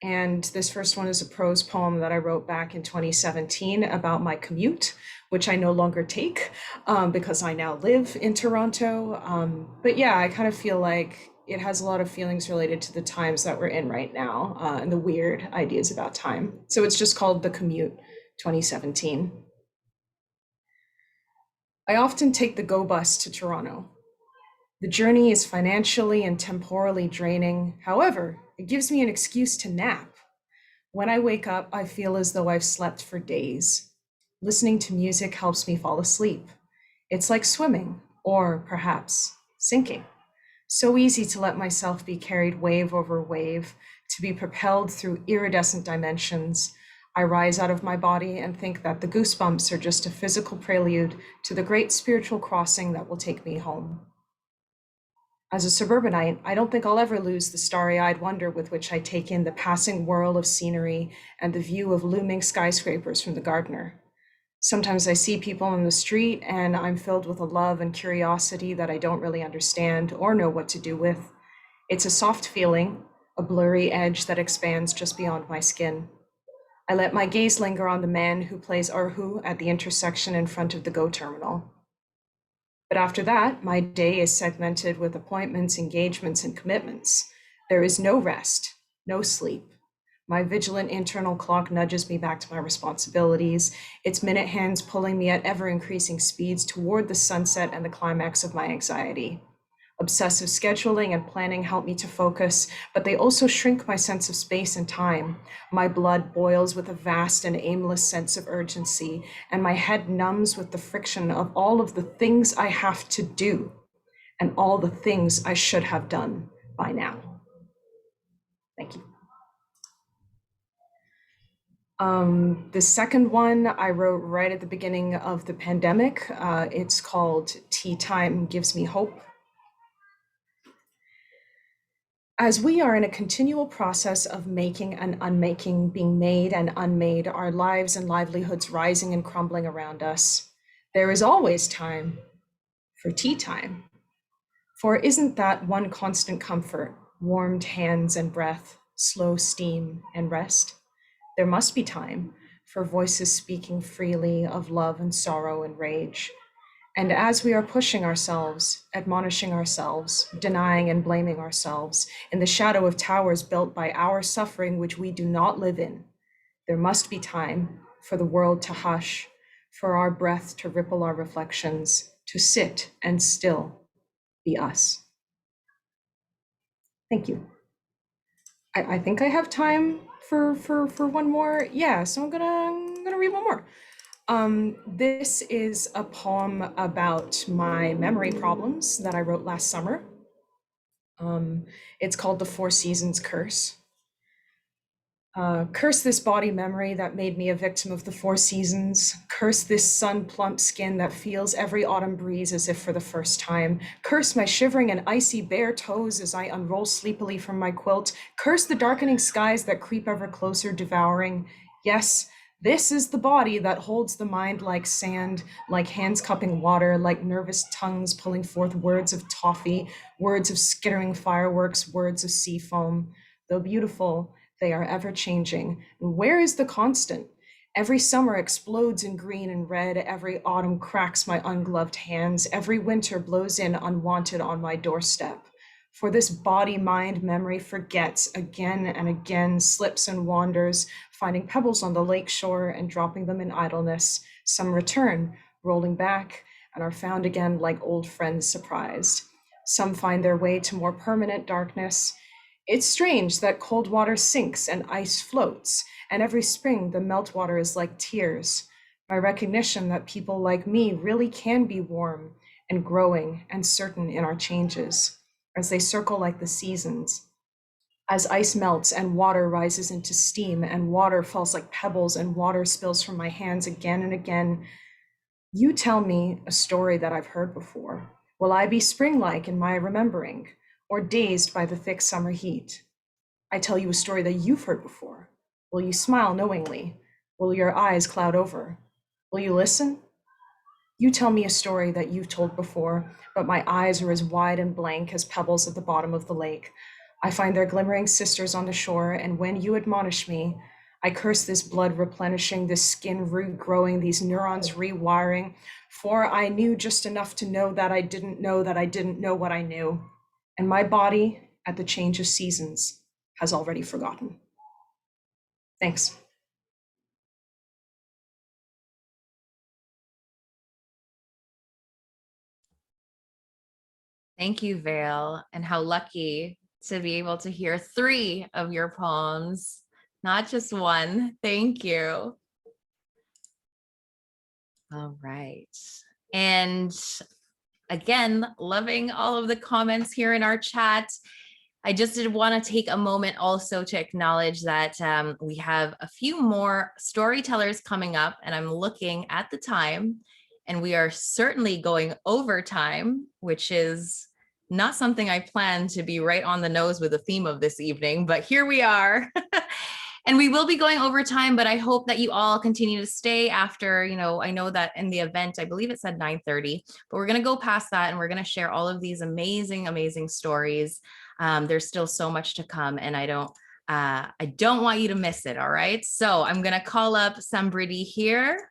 And this first one is a prose poem that I wrote back in 2017 about my commute, which I no longer take because I now live in Toronto. But yeah, I kind of feel like it has a lot of feelings related to the times that we're in right now and the weird ideas about time. So it's just called The Commute 2017. I often take the GO bus to Toronto. The journey is financially and temporally draining. However, it gives me an excuse to nap. When I wake up, I feel as though I've slept for days. Listening to music helps me fall asleep. It's like swimming, or perhaps sinking. So easy to let myself be carried wave over wave, to be propelled through iridescent dimensions. I rise out of my body and think that the goosebumps are just a physical prelude to the great spiritual crossing that will take me home. As a suburbanite, I don't think I'll ever lose the starry-eyed wonder with which I take in the passing whirl of scenery and the view of looming skyscrapers from the Gardner. Sometimes I see people on the street and I'm filled with a love and curiosity that I don't really understand or know what to do with. It's a soft feeling, a blurry edge that expands just beyond my skin. I let my gaze linger on the man who plays Erhu at the intersection in front of the GO terminal. But after that, my day is segmented with appointments, engagements, and commitments. There is no rest, no sleep. My vigilant internal clock nudges me back to my responsibilities, its minute hands pulling me at ever-increasing speeds toward the sunset and the climax of my anxiety. Obsessive scheduling and planning help me to focus, but they also shrink my sense of space and time. My blood boils with a vast and aimless sense of urgency, and my head numbs with the friction of all of the things I have to do and all the things I should have done by now. Thank you. The second one I wrote right at the beginning of the pandemic. It's called Tea Time Gives Me Hope. As we are in a continual process of making and unmaking, being made and unmade, our lives and livelihoods rising and crumbling around us, there is always time for tea time. For isn't that one constant comfort, warmed hands and breath, slow steam and rest? There must be time for voices speaking freely of love and sorrow and rage. And as we are pushing ourselves, admonishing ourselves, denying and blaming ourselves in the shadow of towers built by our suffering, which we do not live in, there must be time for the world to hush, for our breath to ripple our reflections, to sit and still be us. Thank you. I think I have time for one more. Yeah, so I'm gonna read one more. This is a poem about my memory problems that I wrote last summer. It's called The Four Seasons Curse. Curse this body memory that made me a victim of the four seasons. Curse this sun-plump skin that feels every autumn breeze as if for the first time. Curse my shivering and icy bare toes as I unroll sleepily from my quilt. Curse the darkening skies that creep ever closer, devouring. Yes, this is the body that holds the mind like sand, like hands cupping water, like nervous tongues pulling forth words of toffee, words of skittering fireworks, words of sea foam. Though beautiful, they are ever changing. And where is the constant? Every summer explodes in green and red. Every autumn cracks my ungloved hands. Every winter blows in unwanted on my doorstep. For this body-mind memory forgets again and again, slips and wanders, finding pebbles on the lake shore and dropping them in idleness. Some return, rolling back, and are found again like old friends surprised. Some find their way to more permanent darkness. It's strange that cold water sinks and ice floats, and every spring the meltwater is like tears. My recognition that people like me really can be warm and growing and certain in our changes, as they circle like the seasons. As ice melts and water rises into steam and water falls like pebbles and water spills from my hands again and again, you tell me a story that I've heard before. Will I be spring-like in my remembering, or dazed by the thick summer heat? I tell you a story that you've heard before. Will you smile knowingly? Will your eyes cloud over? Will you listen? You tell me a story that you've told before, but my eyes are as wide and blank as pebbles at the bottom of the lake. I find their glimmering sisters on the shore, and when you admonish me, I curse this blood replenishing, this skin regrowing, these neurons rewiring, for I knew just enough to know that I didn't know that I didn't know what I knew. And my body, at the change of seasons, has already forgotten. Thanks. Thank you, Vale, and how lucky to be able to hear 3 of your poems, not just one. Thank you. All right. And again, loving all of the comments here in our chat. I just did want to take a moment also to acknowledge that we have a few more storytellers coming up, and I'm looking at the time, and we are certainly going over time, which is not something I planned to be right on the nose with the theme of this evening, but here we are. And we will be going over time, but I hope that you all continue to stay after, I know that in the event, I believe it said 9:30, but we're going to go past that and we're going to share all of these amazing, amazing stories. There's still so much to come, and I don't want you to miss it. All right. So I'm going to call up Sambriti here.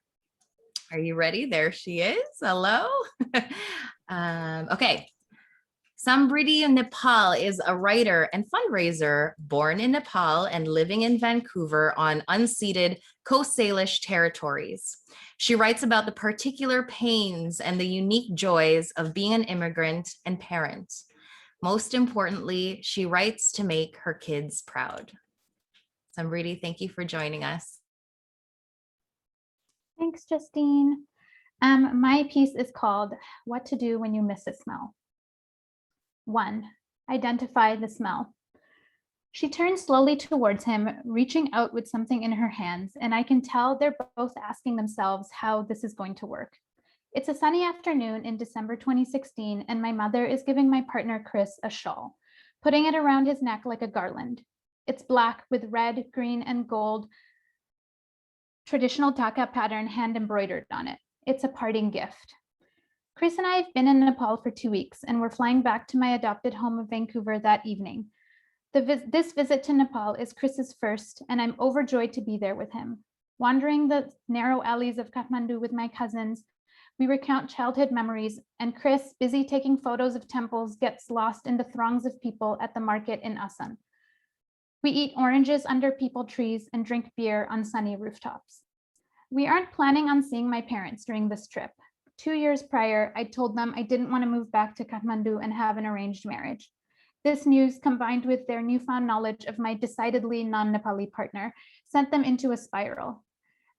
Are you ready? There she is. Hello. Okay. Sambriti Nepal is a writer and fundraiser born in Nepal and living in Vancouver on unceded Coast Salish territories. She writes about the particular pains and the unique joys of being an immigrant and parent. Most importantly, she writes to make her kids proud. Sambriti, thank you for joining us. Thanks, Justine. My piece is called What to Do When You Miss a Smell. 1. Identify the smell. She turns slowly towards him, reaching out with something in her hands, and I can tell they're both asking themselves how this is going to work. It's a sunny afternoon in December 2016, and my mother is giving my partner Chris a shawl, putting it around his neck like a garland. It's black with red, green, and gold traditional taka pattern hand embroidered on it. It's a parting gift. Chris and I have been in Nepal for 2 weeks, and we're flying back to my adopted home of Vancouver that evening. This visit to Nepal is Chris's first, and I'm overjoyed to be there with him. Wandering the narrow alleys of Kathmandu with my cousins, we recount childhood memories, and Chris, busy taking photos of temples, gets lost in the throngs of people at the market in Assam. We eat oranges under peepal trees and drink beer on sunny rooftops. We aren't planning on seeing my parents during this trip. 2 years prior, I told them I didn't want to move back to Kathmandu and have an arranged marriage. This news, combined with their newfound knowledge of my decidedly non-Nepali partner, sent them into a spiral.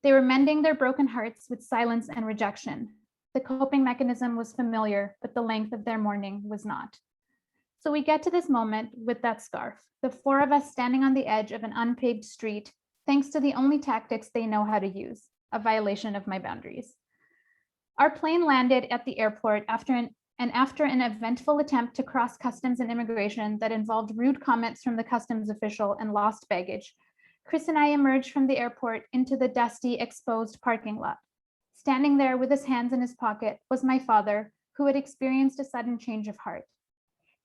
They were mending their broken hearts with silence and rejection. The coping mechanism was familiar, but the length of their mourning was not. So we get to this moment with that scarf, the 4 of us standing on the edge of an unpaved street, thanks to the only tactics they know how to use, a violation of my boundaries. Our plane landed at the airport after an eventful attempt to cross customs and immigration that involved rude comments from the customs official and lost baggage. Chris and I emerged from the airport into the dusty, exposed parking lot. Standing there with his hands in his pocket was my father, who had experienced a sudden change of heart.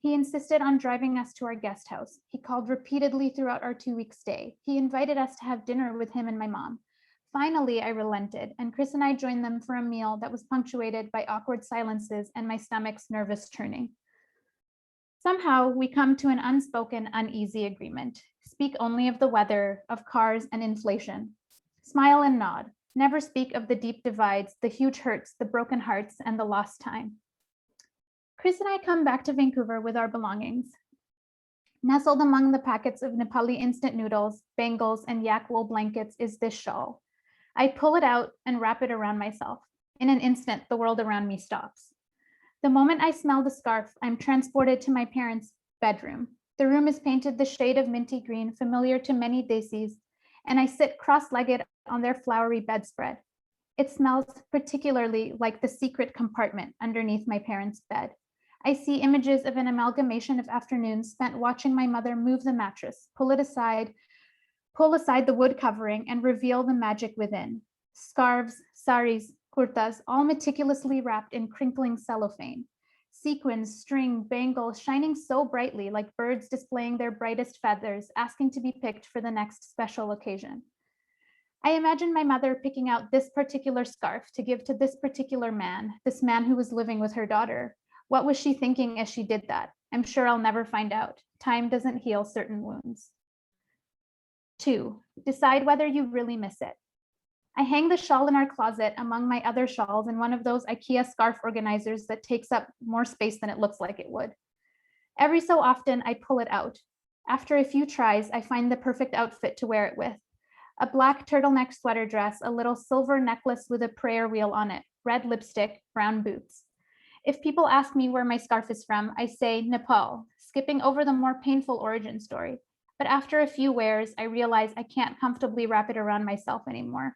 He insisted on driving us to our guest house. He called repeatedly throughout our 2-week stay. He invited us to have dinner with him and my mom. Finally, I relented, and Chris and I joined them for a meal that was punctuated by awkward silences and my stomach's nervous churning. Somehow we come to an unspoken, uneasy agreement. Speak only of the weather, of cars and inflation. Smile and nod. Never speak of the deep divides, the huge hurts, the broken hearts, and the lost time. Chris and I come back to Vancouver with our belongings. Nestled among the packets of Nepali instant noodles, bangles, and yak wool blankets is this shawl. I pull it out and wrap it around myself. In an instant, the world around me stops. The moment I smell the scarf, I'm transported to my parents' bedroom. The room is painted the shade of minty green, familiar to many Desis, and I sit cross-legged on their flowery bedspread. It smells particularly like the secret compartment underneath my parents' bed. I see images of an amalgamation of afternoons spent watching my mother move the mattress, pull aside the wood covering, and reveal the magic within. Scarves, saris, kurtas, all meticulously wrapped in crinkling cellophane. Sequins, string, bangles shining so brightly like birds displaying their brightest feathers, asking to be picked for the next special occasion. I imagine my mother picking out this particular scarf to give to this particular man, this man who was living with her daughter. What was she thinking as she did that? I'm sure I'll never find out. Time doesn't heal certain wounds. 2, decide whether you really miss it. I hang the shawl in our closet among my other shawls in one of those IKEA scarf organizers that takes up more space than it looks like it would. Every so often, I pull it out. After a few tries, I find the perfect outfit to wear it with. A black turtleneck sweater dress, a little silver necklace with a prayer wheel on it, red lipstick, brown boots. If people ask me where my scarf is from, I say Nepal, skipping over the more painful origin story. But after a few wears, I realize I can't comfortably wrap it around myself anymore.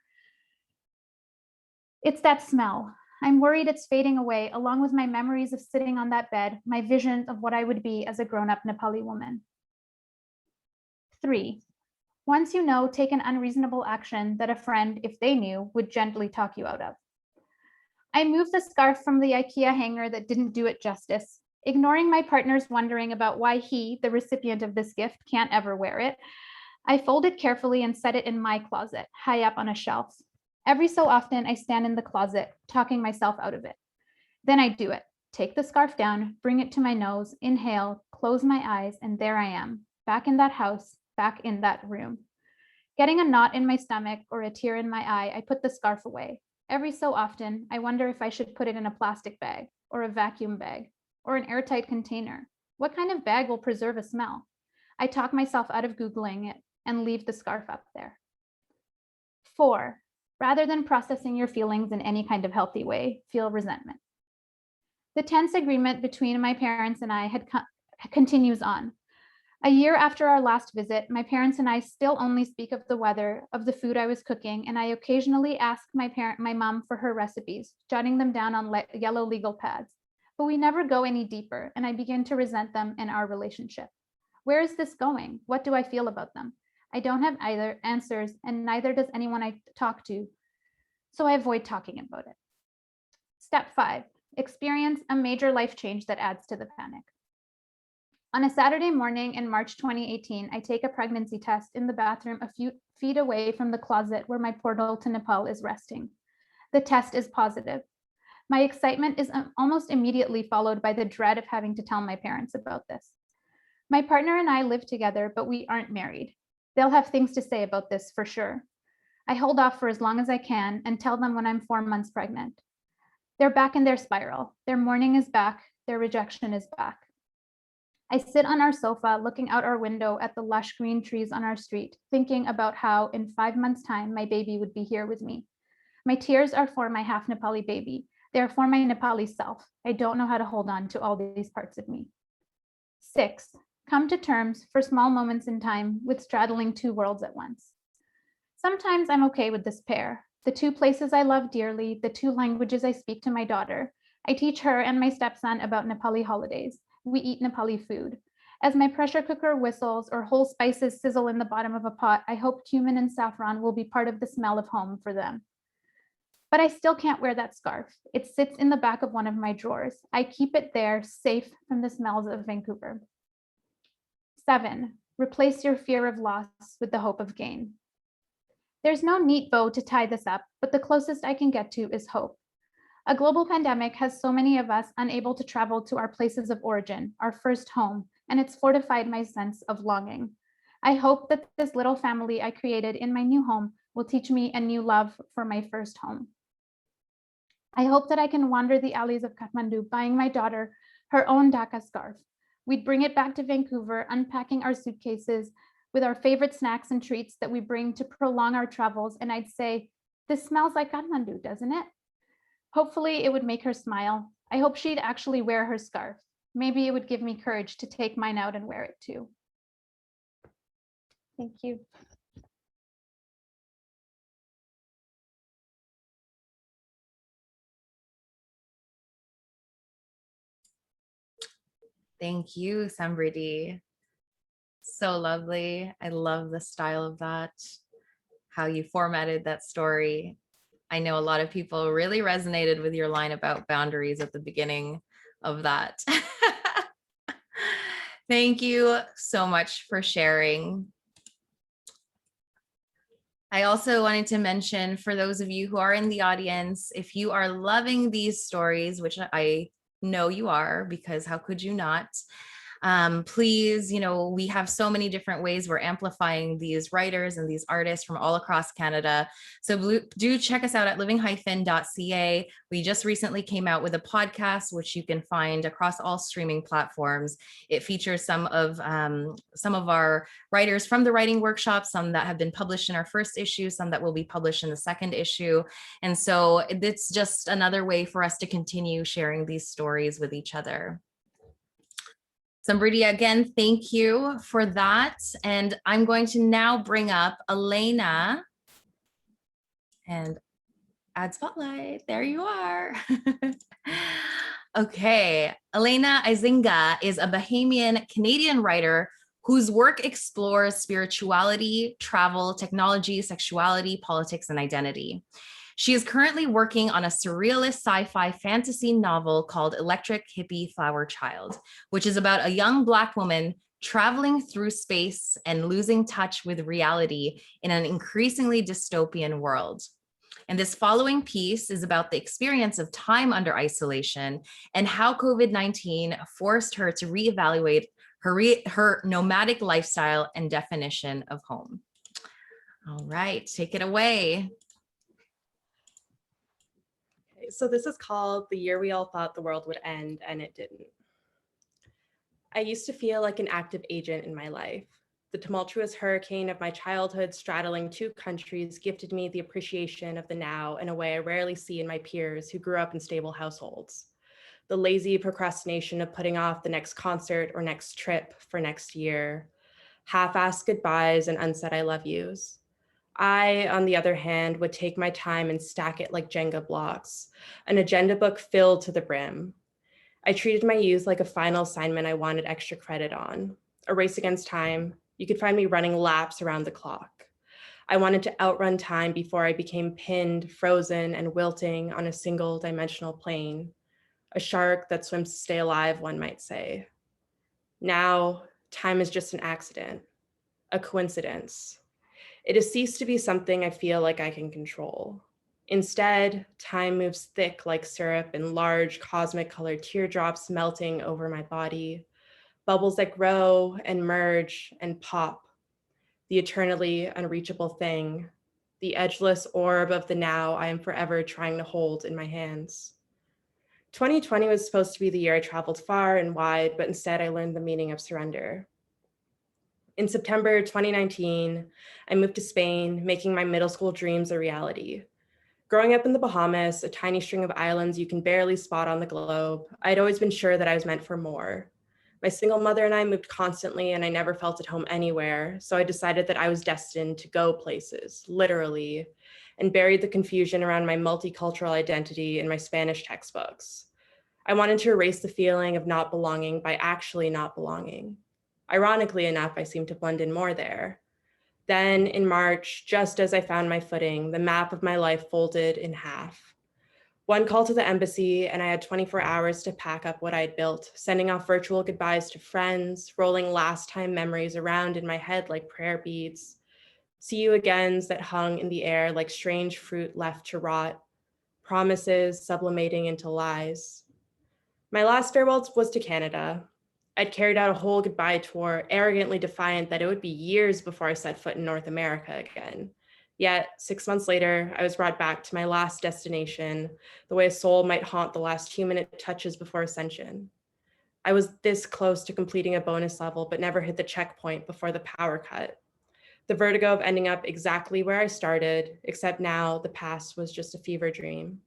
It's that smell. I'm worried it's fading away, along with my memories of sitting on that bed, my vision of what I would be as a grown-up Nepali woman. 3, once you know, take an unreasonable action that a friend, if they knew, would gently talk you out of. I moved the scarf from the IKEA hanger that didn't do it justice. Ignoring my partner's wondering about why he, the recipient of this gift, can't ever wear it, I fold it carefully and set it in my closet, high up on a shelf. Every so often, I stand in the closet, talking myself out of it. Then I do it. Take the scarf down, bring it to my nose, inhale, close my eyes, and there I am, back in that house, back in that room. Getting a knot in my stomach or a tear in my eye, I put the scarf away. Every so often, I wonder if I should put it in a plastic bag, or a vacuum bag, or an airtight container. What kind of bag will preserve a smell? I talk myself out of Googling it and leave the scarf up there. 4, rather than processing your feelings in any kind of healthy way, feel resentment. The tense agreement between my parents and I continues on. A year after our last visit, my parents and I still only speak of the weather, of the food I was cooking, and I occasionally ask my mom for her recipes, jotting them down on yellow legal pads. But we never go any deeper, and I begin to resent them and our relationship. Where is this going? What do I feel about them? I don't have either answers, and neither does anyone I talk to, so I avoid talking about it. Step 5, experience a major life change that adds to the panic. On a Saturday morning in March 2018, I take a pregnancy test in the bathroom a few feet away from the closet where my portal to Nepal is resting. The test is positive. My excitement is almost immediately followed by the dread of having to tell my parents about this. My partner and I live together, but we aren't married. They'll have things to say about this for sure. I hold off for as long as I can and tell them when I'm 4 months pregnant. They're back in their spiral. Their mourning is back. Their rejection is back. I sit on our sofa looking out our window at the lush green trees on our street, thinking about how in 5 months' time, my baby would be here with me. My tears are for my half Nepali baby. They are for my Nepali self. I don't know how to hold on to all these parts of me. 6, come to terms for small moments in time with straddling 2 worlds at once. Sometimes I'm okay with this pair, the 2 places I love dearly, the 2 languages I speak to my daughter. I teach her and my stepson about Nepali holidays. We eat Nepali food. As my pressure cooker whistles or whole spices sizzle in the bottom of a pot, I hope cumin and saffron will be part of the smell of home for them. But I still can't wear that scarf. It sits in the back of one of my drawers. I keep it there, safe from the smells of Vancouver. 7, replace your fear of loss with the hope of gain. There's no neat bow to tie this up, but the closest I can get to is hope. A global pandemic has so many of us unable to travel to our places of origin, our first home, and it's fortified my sense of longing. I hope that this little family I created in my new home will teach me a new love for my first home. I hope that I can wander the alleys of Kathmandu buying my daughter her own Dhaka scarf. We'd bring it back to Vancouver, unpacking our suitcases with our favorite snacks and treats that we bring to prolong our travels, and I'd say, "This smells like Kathmandu, doesn't it?" Hopefully it would make her smile. I hope she'd actually wear her scarf. Maybe it would give me courage to take mine out and wear it too. Thank you. Thank you, Samriti. So lovely. I love the style of that, how you formatted that story. I know a lot of people really resonated with your line about boundaries at the beginning of that. Thank you so much for sharing. I also wanted to mention, for those of you who are in the audience, if you are loving these stories, which I know you are, because how could you not? Please, we have so many different ways we're amplifying these writers and these artists from all across Canada. So do check us out at livinghyphen.ca. We just recently came out with a podcast, which you can find across all streaming platforms. It features some of our writers from the writing workshop, some that have been published in our first issue, some that will be published in the second issue. And so it's just another way for us to continue sharing these stories with each other. Samriti, again, thank you for that. And I'm going to now bring up Elena and add spotlight. There you are. Okay, Elena Izinga is a Bahamian Canadian writer whose work explores spirituality, travel, technology, sexuality, politics, and identity. She is currently working on a surrealist sci-fi fantasy novel called Electric Hippie Flower Child, which is about a young Black woman traveling through space and losing touch with reality in an increasingly dystopian world. And this following piece is about the experience of time under isolation and how COVID-19 forced her to reevaluate her nomadic lifestyle and definition of home. All right, take it away. So this is called The Year We All Thought the World Would End and It Didn't. I used to feel like an active agent in my life. The tumultuous hurricane of my childhood straddling two countries gifted me the appreciation of the now in a way I rarely see in my peers who grew up in stable households. The lazy procrastination of putting off the next concert or next trip for next year, half-assed goodbyes and unsaid I love yous. I, on the other hand, would take my time and stack it like Jenga blocks, an agenda book filled to the brim. I treated my youth like a final assignment I wanted extra credit on. A race against time, you could find me running laps around the clock. I wanted to outrun time before I became pinned, frozen, and wilting on a single dimensional plane. A shark that swims to stay alive, one might say. Now, time is just an accident, a coincidence. It has ceased to be something I feel like I can control. Instead, time moves thick like syrup in large cosmic colored teardrops melting over my body, bubbles that grow and merge and pop, the eternally unreachable thing, the edgeless orb of the now I am forever trying to hold in my hands. 2020 was supposed to be the year I traveled far and wide, but instead I learned the meaning of surrender. In September 2019, I moved to Spain, making my middle school dreams a reality. Growing up in the Bahamas, a tiny string of islands you can barely spot on the globe, I'd always been sure that I was meant for more. My single mother and I moved constantly and I never felt at home anywhere, so I decided that I was destined to go places, literally, and buried the confusion around my multicultural identity in my Spanish textbooks. I wanted to erase the feeling of not belonging by actually not belonging. Ironically enough, I seemed to blend in more there. Then in March, just as I found my footing, the map of my life folded in half. One call to the embassy and I had 24 hours to pack up what I'd built, sending off virtual goodbyes to friends, rolling last time memories around in my head like prayer beads, see you agains that hung in the air like strange fruit left to rot, promises sublimating into lies. My last farewell was to Canada. I'd carried out a whole goodbye tour, arrogantly defiant that it would be years before I set foot in North America again. Yet 6 months later, I was brought back to my last destination, the way a soul might haunt the last human it touches before ascension. I was this close to completing a bonus level, but never hit the checkpoint before the power cut. The vertigo of ending up exactly where I started, except now the past was just a fever dream.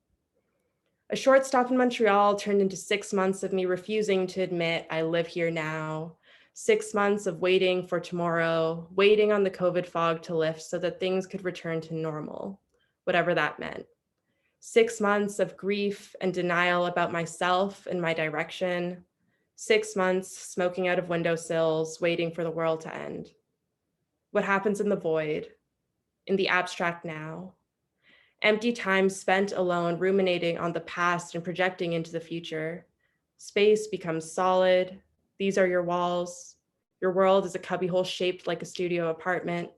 A short stop in Montreal turned into 6 months of me refusing to admit I live here now. 6 months of waiting for tomorrow, waiting on the COVID fog to lift so that things could return to normal, whatever that meant. 6 months of grief and denial about myself and my direction. 6 months smoking out of windowsills, waiting for the world to end. What happens in the void, in the abstract now? Empty time spent alone, ruminating on the past and projecting into the future. Space becomes solid. These are your walls. Your world is a cubbyhole shaped like a studio apartment.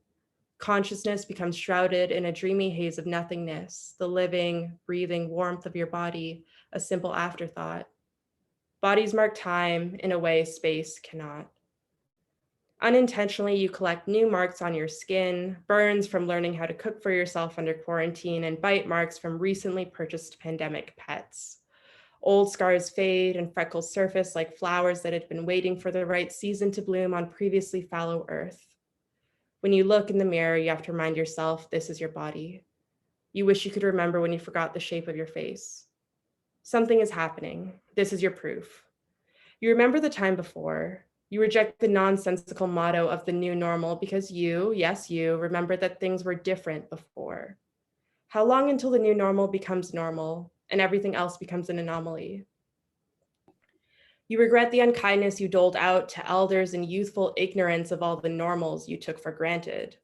Consciousness becomes shrouded in a dreamy haze of nothingness, the living, breathing warmth of your body, a simple afterthought. Bodies mark time in a way space cannot. Unintentionally, you collect new marks on your skin, burns from learning how to cook for yourself under quarantine, and bite marks from recently purchased pandemic pets. Old scars fade and freckles surface like flowers that had been waiting for the right season to bloom on previously fallow earth. When you look in the mirror, you have to remind yourself this is your body. You wish you could remember when you forgot the shape of your face. Something is happening. This is your proof. You remember the time before. You reject the nonsensical motto of the new normal because you, yes, you, remember that things were different before. How long until the new normal becomes normal and everything else becomes an anomaly? You regret the unkindness you doled out to elders in youthful ignorance of all the normals you took for granted.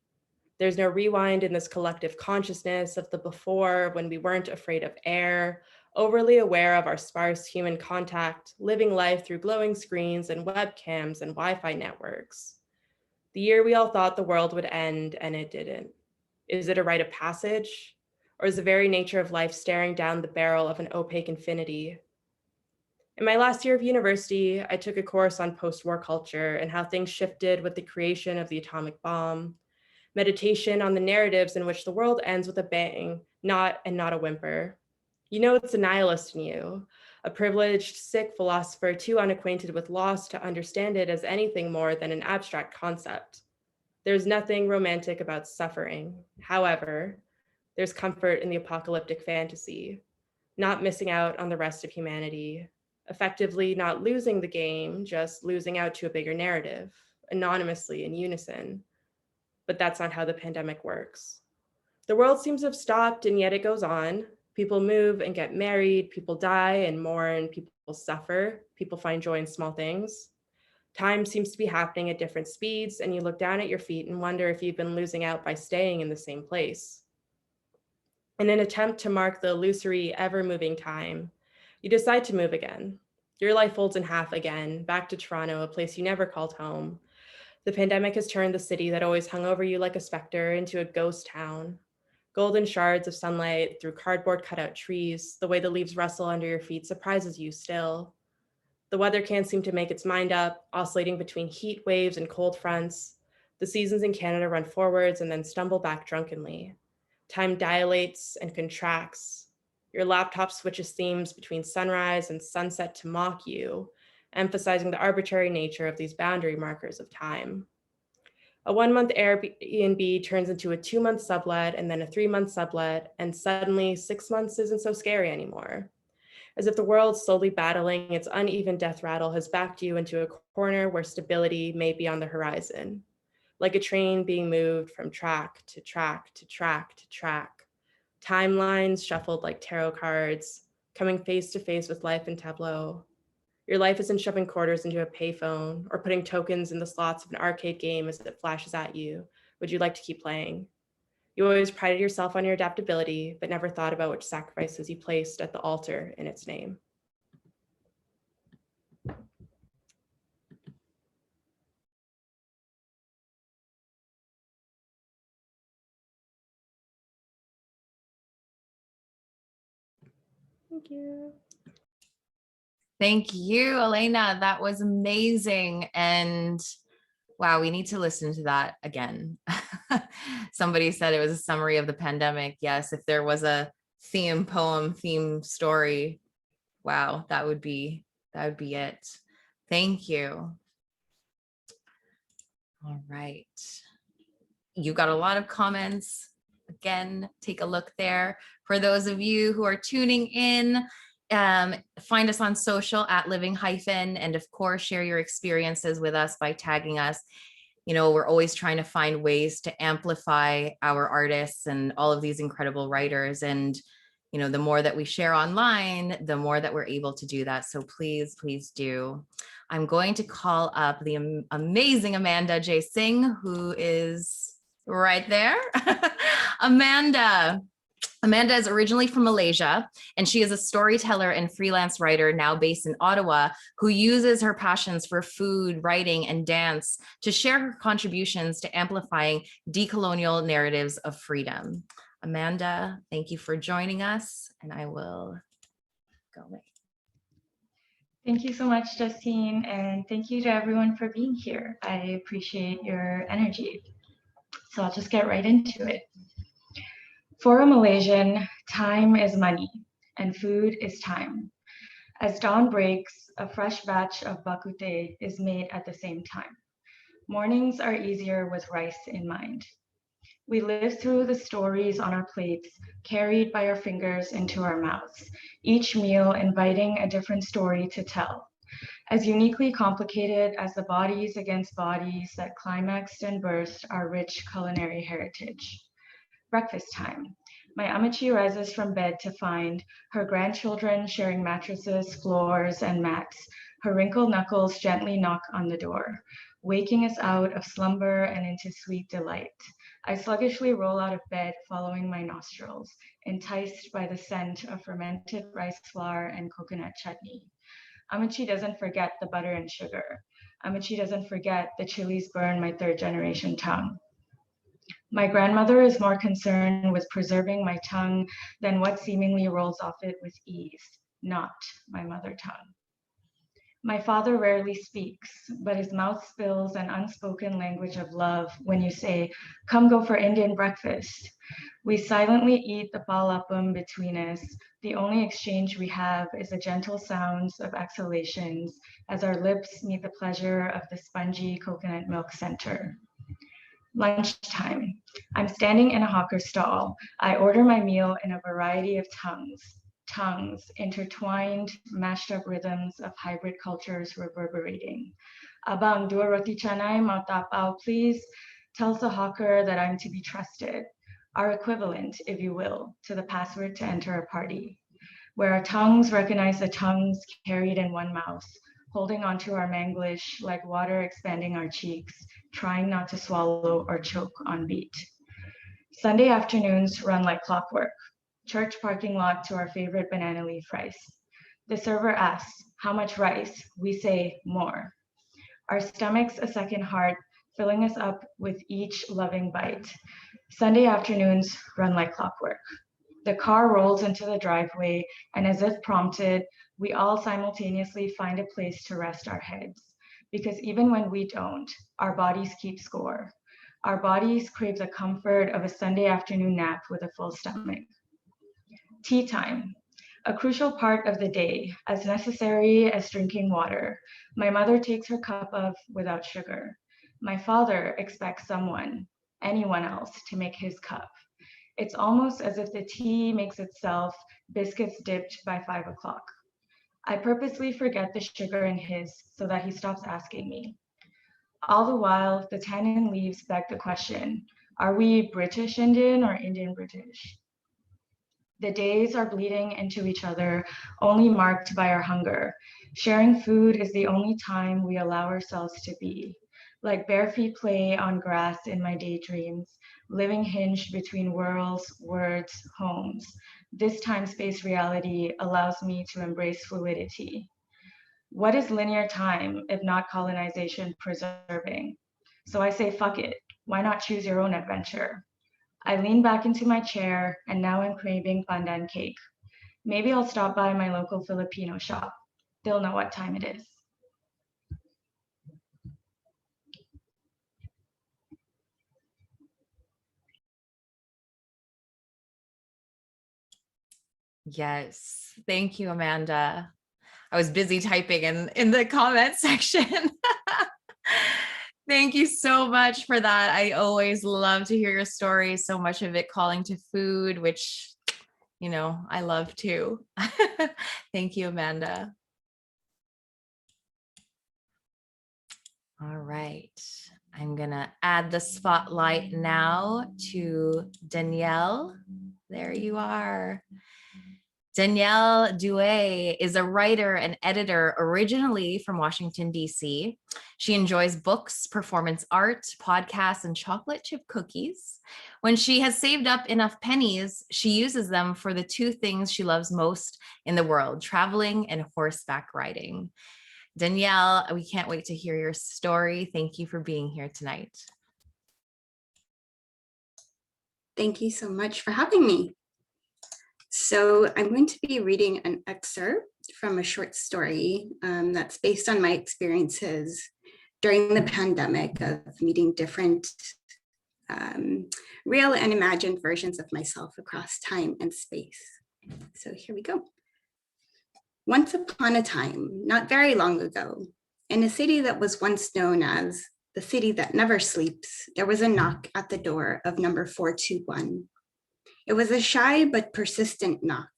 There's no rewind in this collective consciousness of the before when we weren't afraid of air, overly aware of our sparse human contact, living life through glowing screens and webcams and Wi-Fi networks. The year we all thought the world would end and it didn't. Is it a rite of passage? Or is the very nature of life staring down the barrel of an opaque infinity? In my last year of university, I took a course on post-war culture and how things shifted with the creation of the atomic bomb, meditation on the narratives in which the world ends with a bang, not a whimper. You know it's a nihilist in you, a privileged, sick philosopher too unacquainted with loss to understand it as anything more than an abstract concept. There's nothing romantic about suffering. However, there's comfort in the apocalyptic fantasy, not missing out on the rest of humanity, effectively not losing the game, just losing out to a bigger narrative, anonymously in unison. But that's not how the pandemic works. The world seems to have stopped and yet it goes on. People move and get married, people die and mourn, people suffer, people find joy in small things. Time seems to be happening at different speeds and you look down at your feet and wonder if you've been losing out by staying in the same place. In an attempt to mark the illusory, ever-moving time, you decide to move again. Your life folds in half again, back to Toronto, a place you never called home. The pandemic has turned the city that always hung over you like a specter into a ghost town. Golden shards of sunlight through cardboard cutout trees, the way the leaves rustle under your feet surprises you still. The weather can't seem to make its mind up, oscillating between heat waves and cold fronts. The seasons in Canada run forwards and then stumble back drunkenly. Time dilates and contracts. Your laptop switches themes between sunrise and sunset to mock you, emphasizing the arbitrary nature of these boundary markers of time. A 1-month Airbnb turns into a 2-month sublet and then a 3-month sublet, and suddenly 6 months isn't so scary anymore. As if the world slowly battling its uneven death rattle has backed you into a corner where stability may be on the horizon, like a train being moved from track to track to track to track. Timelines shuffled like tarot cards, coming face to face with life in tableau. Your life isn't shoving quarters into a payphone or putting tokens in the slots of an arcade game as it flashes at you. Would you like to keep playing? You always prided yourself on your adaptability, but never thought about which sacrifices you placed at the altar in its name. Thank you. Thank you, Elena. That was amazing. And wow, we need to listen to that again. Somebody said it was a summary of the pandemic. Yes, if there was a theme poem, theme story, wow, that would be it. Thank you. All right. You got a lot of comments. Again, take a look there. For those of you who are tuning in, find us on social at Living Hyphen, and of course, share your experiences with us by tagging us. You know, we're always trying to find ways to amplify our artists and all of these incredible writers. And, you know, the more that we share online, the more that we're able to do that. So please, please do. I'm going to call up the amazing Amanda J. Singh, who is right there. Amanda is originally from Malaysia, and she is a storyteller and freelance writer now based in Ottawa, who uses her passions for food, writing, and dance to share her contributions to amplifying decolonial narratives of freedom. Amanda, thank you for joining us, and I will go away. Thank you so much, Justine, and thank you to everyone for being here. I appreciate your energy. So I'll just get right into it. For a Malaysian, time is money and food is time. As dawn breaks, a fresh batch of bak kut teh is made at the same time. Mornings are easier with rice in mind. We live through the stories on our plates, carried by our fingers into our mouths, each meal inviting a different story to tell. As uniquely complicated as the bodies against bodies that climaxed and birthed our rich culinary heritage. Breakfast time. My Amachi rises from bed to find her grandchildren sharing mattresses, floors, and mats. Her wrinkled knuckles gently knock on the door, waking us out of slumber and into sweet delight. I sluggishly roll out of bed, following my nostrils, enticed by the scent of fermented rice flour and coconut chutney. Amachi doesn't forget the butter and sugar. Amachi doesn't forget the chilies burn my third generation tongue. My grandmother is more concerned with preserving my tongue than what seemingly rolls off it with ease, not my mother tongue. My father rarely speaks, but his mouth spills an unspoken language of love when you say, "Come go for Indian breakfast." We silently eat the palapam between us. The only exchange we have is the gentle sounds of exhalations as our lips meet the pleasure of the spongy coconut milk center. Lunchtime. I'm standing in a hawker stall. I order my meal in a variety of tongues, intertwined, mashed up rhythms of hybrid cultures reverberating. "Abang, dua roti canai mau tapau, please," tells the hawker that I'm to be trusted. Our equivalent, if you will, to the password to enter a party, where our tongues recognize the tongues carried in one mouth, holding onto our manglish like water expanding our cheeks, trying not to swallow or choke on beat. Sunday afternoons run like clockwork. Church parking lot to our favorite banana leaf rice. The server asks, "How much rice?" We say, "More." Our stomachs a second heart, filling us up with each loving bite. Sunday afternoons run like clockwork. The car rolls into the driveway, and as if prompted, we all simultaneously find a place to rest our heads. Because even when we don't, our bodies keep score. Our bodies crave the comfort of a Sunday afternoon nap with a full stomach. Tea time, a crucial part of the day, as necessary as drinking water. My mother takes her cup of without sugar. My father expects someone, anyone else, to make his cup. It's almost as if the tea makes itself, biscuits dipped by 5 o'clock. I purposely forget the sugar in his so that he stops asking me. All the while, the tannin leaves beg the question, are we British Indian or Indian British? The days are bleeding into each other, only marked by our hunger. Sharing food is the only time we allow ourselves to be. Like bare feet play on grass in my daydreams, living hinged between worlds, words, homes. This time-space reality allows me to embrace fluidity. What is linear time if not colonization preserving? So I say, fuck it. Why not choose your own adventure? I lean back into my chair, and now I'm craving pandan cake. Maybe I'll stop by my local Filipino shop. They'll know what time it is. Yes. Thank you, Amanda. I was busy typing in the comment section. Thank you so much for that. I always love to hear your stories, so much of it calling to food, which, I love too. Thank you, Amanda. All right. I'm going to add the spotlight now to Danielle. There you are. Danielle Douay is a writer and editor originally from Washington, D.C. She enjoys books, performance art, podcasts, and chocolate chip cookies. When she has saved up enough pennies, she uses them for the two things she loves most in the world, traveling and horseback riding. Danielle, we can't wait to hear your story. Thank you for being here tonight. Thank you so much for having me. So I'm going to be reading an excerpt from a short story that's based on my experiences during the pandemic of meeting different real and imagined versions of myself across time and space. So here we go. Once upon a time, not very long ago, in a city that was once known as the city that never sleeps, there was a knock at the door of number 421. It was a shy but persistent knock.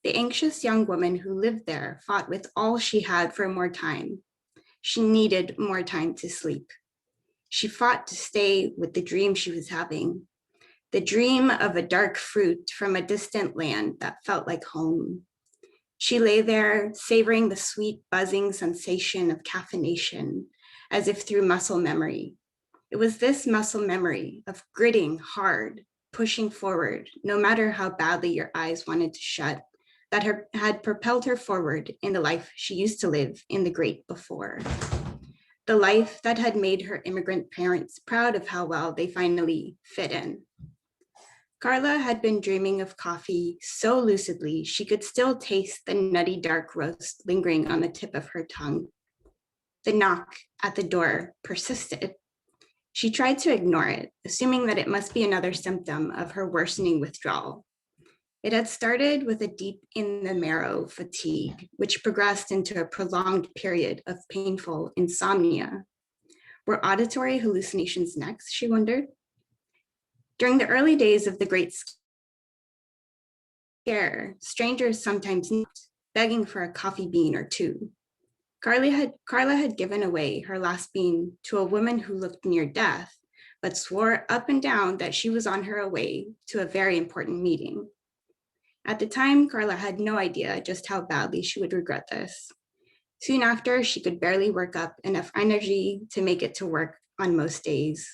The anxious young woman who lived there fought with all she had for more time. She needed more time to sleep. She fought to stay with the dream she was having, the dream of a dark fruit from a distant land that felt like home. She lay there, savoring the sweet, buzzing sensation of caffeination, as if through muscle memory. It was this muscle memory of gritting hard, pushing forward, no matter how badly your eyes wanted to shut, that had propelled her forward in the life she used to live in the great before. The life that had made her immigrant parents proud of how well they finally fit in. Carla had been dreaming of coffee so lucidly she could still taste the nutty dark roast lingering on the tip of her tongue. The knock at the door persisted. She tried to ignore it, assuming that it must be another symptom of her worsening withdrawal. It had started with a deep in the marrow fatigue, which progressed into a prolonged period of painful insomnia. Were auditory hallucinations next, she wondered? During the early days of the Great Scare, strangers sometimes knocked, begging for a coffee bean or two. Carla had given away her last bean to a woman who looked near death, but swore up and down that she was on her way to a very important meeting. At the time, Carla had no idea just how badly she would regret this. Soon after, she could barely work up enough energy to make it to work on most days.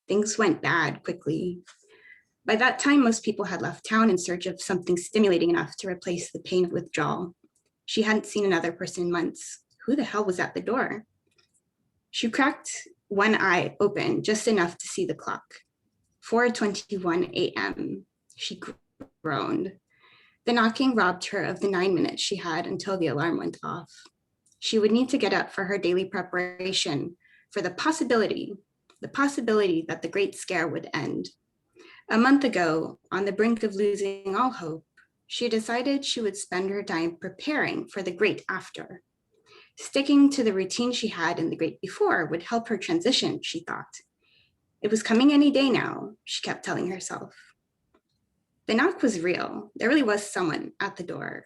Things went bad quickly. By that time, most people had left town in search of something stimulating enough to replace the pain of withdrawal. She hadn't seen another person in months. Who the hell was at the door? She cracked one eye open just enough to see the clock. 4:21 a.m. She groaned. The knocking robbed her of the 9 minutes she had until the alarm went off. She would need to get up for her daily preparation for the possibility that the Great Scare would end. A month ago, on the brink of losing all hope, she decided she would spend her time preparing for the great after. Sticking to the routine she had in the great before would help her transition, she thought. It was coming any day now, she kept telling herself. The knock was real. There really was someone at the door.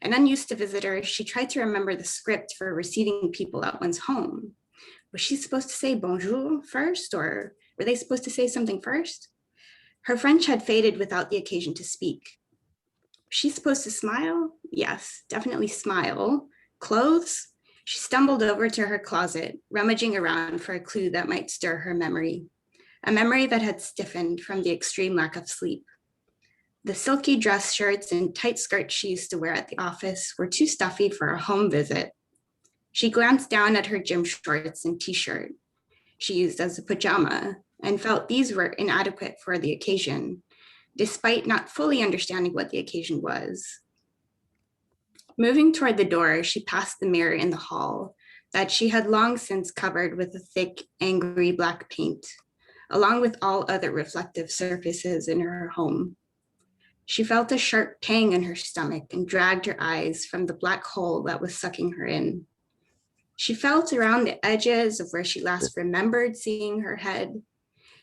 And unused to visitors, she tried to remember the script for receiving people at one's home. Was she supposed to say bonjour first, or were they supposed to say something first? Her French had faded without the occasion to speak. Was she supposed to smile? Yes, definitely smile. Clothes? She stumbled over to her closet, rummaging around for a clue that might stir her memory, a memory that had stiffened from the extreme lack of sleep. The silky dress shirts and tight skirts she used to wear at the office were too stuffy for a home visit. She glanced down at her gym shorts and t-shirt she used as a pajama and felt these were inadequate for the occasion, despite not fully understanding what the occasion was. Moving toward the door, she passed the mirror in the hall that she had long since covered with a thick, angry black paint, along with all other reflective surfaces in her home. She felt a sharp pang in her stomach and dragged her eyes from the black hole that was sucking her in. She felt around the edges of where she last remembered seeing her head.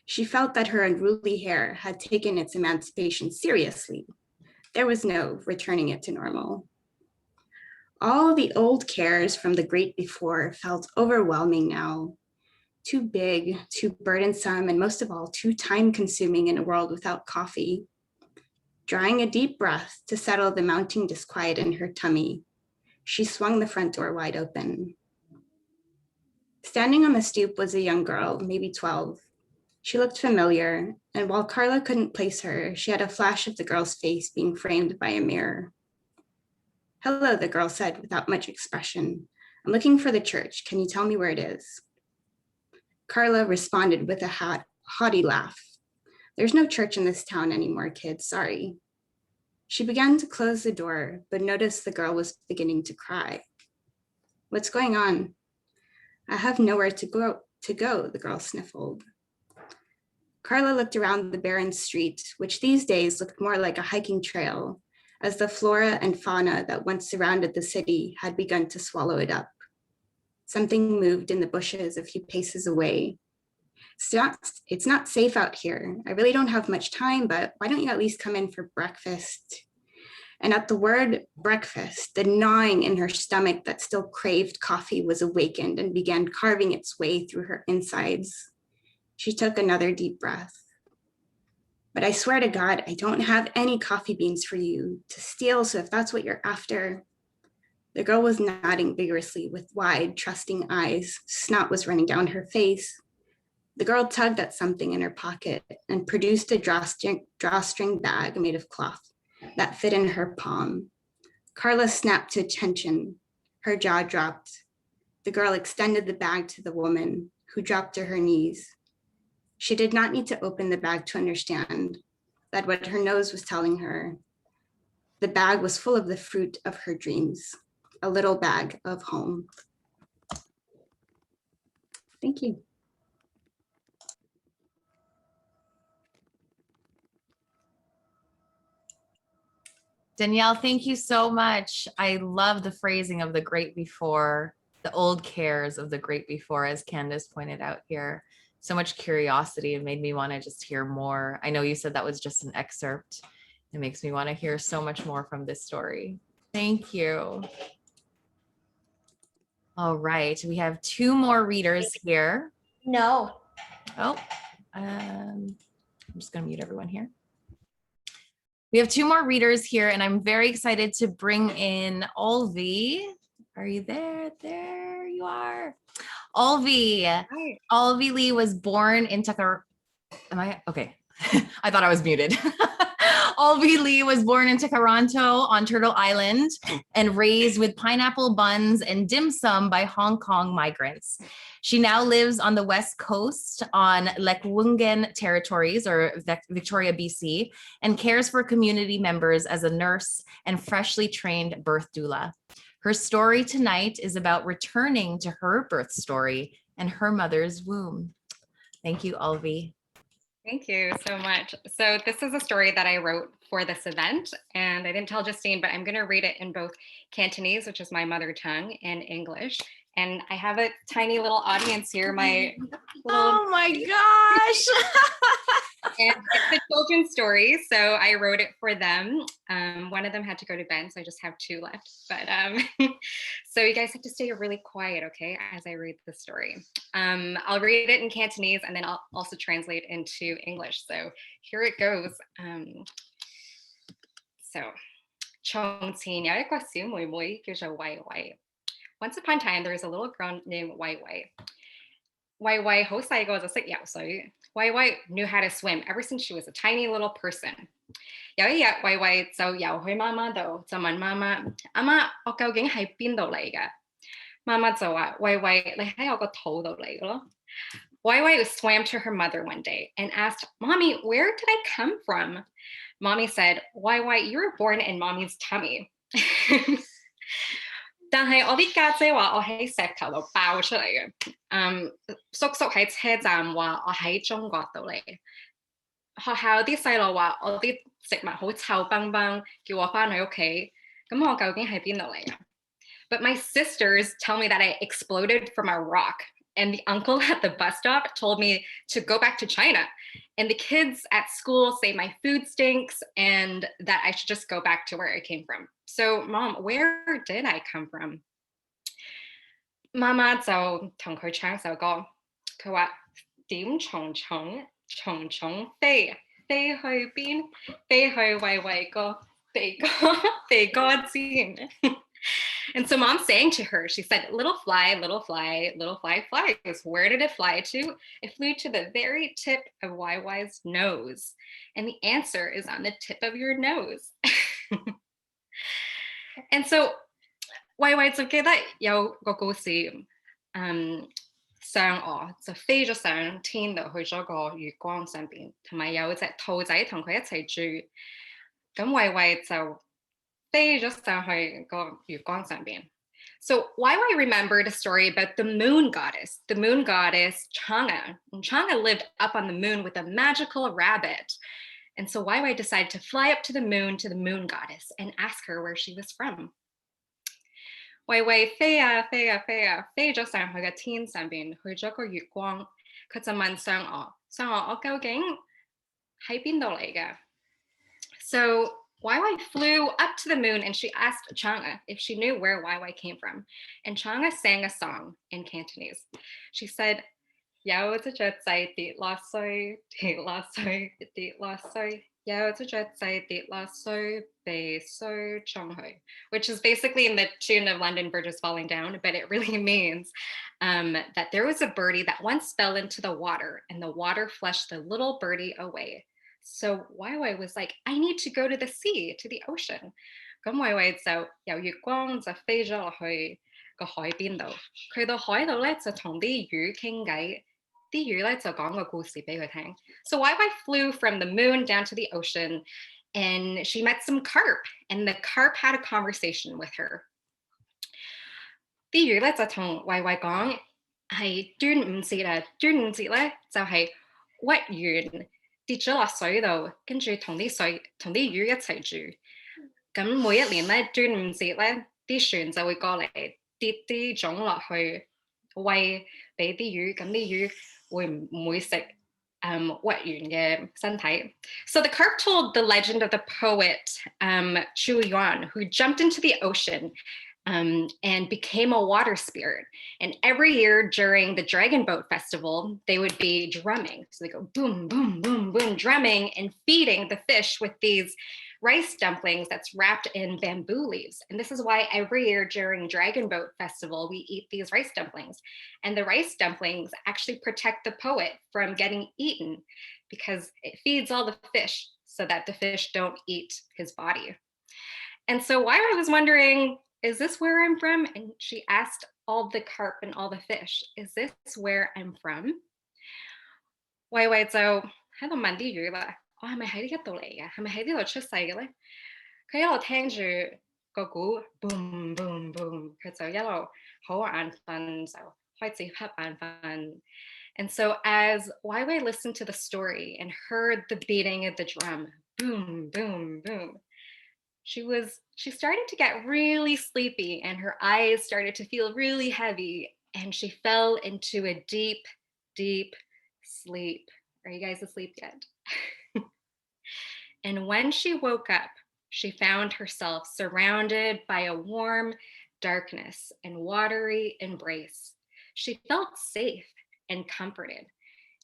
She felt that her unruly hair had taken its emancipation seriously. There was no returning it to normal. All the old cares from the great before felt overwhelming now. Too big, too burdensome, and most of all, too time-consuming in a world without coffee. Drawing a deep breath to settle the mounting disquiet in her tummy, she swung the front door wide open. Standing on the stoop was a young girl, maybe 12. She looked familiar, and while Carla couldn't place her, she had a flash of the girl's face being framed by a mirror. "Hello," the girl said without much expression. "I'm looking for the church. Can you tell me where it is?" Carla responded with a haughty laugh. "There's no church in this town anymore, kid, sorry." She began to close the door, but noticed the girl was beginning to cry. "What's going on?" "I have nowhere to go, the girl sniffled. Carla looked around the barren street, which these days looked more like a hiking trail, as the flora and fauna that once surrounded the city had begun to swallow it up. Something moved in the bushes a few paces away. It's not safe out here. I really don't have much time, but why don't you at least come in for breakfast?" And at the word breakfast, the gnawing in her stomach that still craved coffee was awakened and began carving its way through her insides. She took another deep breath. "But I swear to God, I don't have any coffee beans for you to steal, so if that's what you're after." The girl was nodding vigorously with wide, trusting eyes. Snot was running down her face. The girl tugged at something in her pocket and produced a drawstring bag made of cloth that fit in her palm. Carla snapped to attention. Her jaw dropped. The girl extended the bag to the woman, who dropped to her knees. She did not need to open the bag to understand that what her nose was telling her, the bag was full of the fruit of her dreams, a little bag of home. Thank you. Danielle, thank you so much. I love the phrasing of the great before, the old cares of the great before, as Candace pointed out here. So much curiosity. It made me want to just hear more. I know you said that was just an excerpt. It makes me want to hear so much more from this story. Thank you. All right, we have two more readers here. No. Oh, I'm just going to mute everyone here. We have two more readers here, and I'm very excited to bring in Olvi. Are you there? There you are. Olvi. Hi. Olvi Lee was born in Takar. Am I? Okay. I thought I was muted. Olvi Lee was born in Takaranto on Turtle Island and raised with pineapple buns and dim sum by Hong Kong migrants. She now lives on the West Coast on Lekwungen territories, or Victoria, BC, and cares for community members as a nurse and freshly trained birth doula. Her story tonight is about returning to her birth story and her mother's womb. Thank you, Olvi. Thank you so much. So this is a story that I wrote for this event, and I didn't tell Justine, but I'm going to read it in both Cantonese, which is my mother tongue, and English. And I have a tiny little audience here. Oh my gosh. And it's a children's story, so I wrote it for them. One of them had to go to bed, so I just have two left. But so you guys have to stay really quiet, okay, as I read the story. I'll read it in Cantonese, and then I'll also translate into English. So here it goes. Once upon a time, there was a little girl named Wai Wai. Wai Wai 好細個就識游水. Wai Wai knew how to swim ever since she was a tiny little person. 有一日，慧慧就游去媽媽度，就問媽媽：阿媽，我究竟喺邊度嚟㗎？媽媽就話：慧慧，你喺我個肚度嚟嘅咯。Wai Wai swam to her mother one day and asked, Mommy, where did I come from? Mommy said, Wai Wai, you were born in Mommy's tummy. 但係我啲家姐話我喺石頭度爆出嚟嘅，叔叔喺車站話我喺中國度嚟，學校啲細路話我啲食物好臭崩崩，叫我翻去屋企，咁我究竟喺邊度嚟啊？ But my sisters tell me that I exploded from a rock, and the uncle at the bus stop told me to go back to China, and the kids at school say my food stinks and that I should just go back to where I came from. So, Mom, where did I come from? 媽媽就同佢唱首歌，佢話點蟲蟲蟲蟲飛，飛去邊？飛去慧慧個鼻哥尖。And so Mom sang to her. She said, little fly, little fly, little fly flies. Where did it fly to? It flew to the very tip of YY's nose. And the answer is on the tip of your nose. And so YY 就記得有個故事，嫦娥就飛咗上天度，去咗個月光上邊，同埋有隻兔仔同佢一齊住。咁慧慧就飛咗上去個月光上邊。So YY remembered a story about the moon goddess Chang'e. And Chang'e lived up on the moon with a magical rabbit. And so YY decided to fly up to the moon goddess and ask her where she was from. 慧慧飛啊飛啊飛啊，飛咗上去嘅天上邊，去咗個月光。佢就問嫦娥：嫦娥，我究竟喺邊度嚟㗎？ So YY flew up to the moon and she asked Chang'e if she knew where YY came from. And Chang'e sang a song in Cantonese. She said, 有隻雀仔跌落水，跌落水，跌落水。有隻雀仔跌落水，被水沖去. Which is basically in the tune of London Bridge is Falling Down, but it really means that there was a birdie that once fell into the water and the water flushed the little birdie away. So YY was like, I need to go to the sea, to the ocean. 咁YY就由月光就飛咗落去個海邊度，佢到海度咧就同啲魚傾偈，啲魚咧就講個故事俾佢聽。So YY flew from the moon down to the ocean, and she met some carp, and the carp had a conversation with her. 啲魚咧就同YY講係端午節啊，端午節咧就係屈原跌咗落水度，跟住同啲魚一齊住。咁每一年咧端午節咧，啲船就會過嚟跌啲粽落去餵俾啲魚，咁啲魚會唔會食屈原嘅身體？ So the carp told the legend of the poet Chu Yuan, who jumped into the ocean and became a water spirit. And every year during the Dragon Boat Festival, they would be drumming. So they go boom, boom, boom, boom, drumming and feeding the fish with these rice dumplings that's wrapped in bamboo leaves. And this is why every year during Dragon Boat Festival, we eat these rice dumplings. And the rice dumplings actually protect the poet from getting eaten because it feeds all the fish so that the fish don't eat his body. And so YY was wondering, is this where I'm from? And she asked all the carp and all the fish, is this where I'm from? YY 就喺度問啲魚啦，我係咪喺呢一度嚟嘅？係咪喺呢度出世嘅咧？佢一路聽住個鼓 boom boom boom， 佢就一路好眼瞓，就開始瞌眼瞓。And so as YY listened to the story and heard the beating of the drum, boom, boom, boom, she started to get really sleepy and her eyes started to feel really heavy and she fell into a deep, deep sleep. Are you guys asleep yet? And when she woke up, she found herself surrounded by a warm darkness and watery embrace. She felt safe and comforted,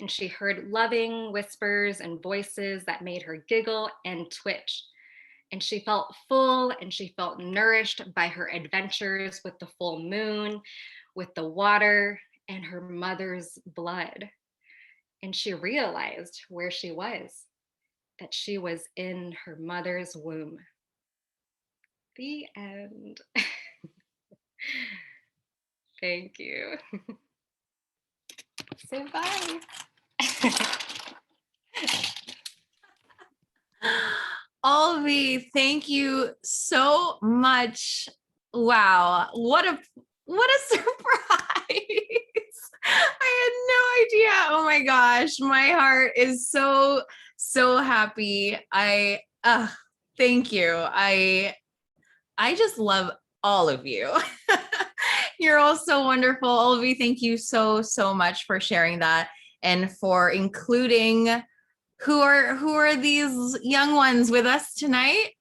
and she heard loving whispers and voices that made her giggle and twitch. And she felt full and she felt nourished by her adventures with the full moon, with the water, and her mother's blood. And she realized where she was, that she was in her mother's womb. The end. Thank you. Say bye. Olvi, thank you so much. Wow, what a surprise. I had no idea. Oh my gosh, my heart is so happy. Thank you. I just love all of you. You're all so wonderful. Olvi, thank you so much for sharing that and for including who are these young ones with us tonight.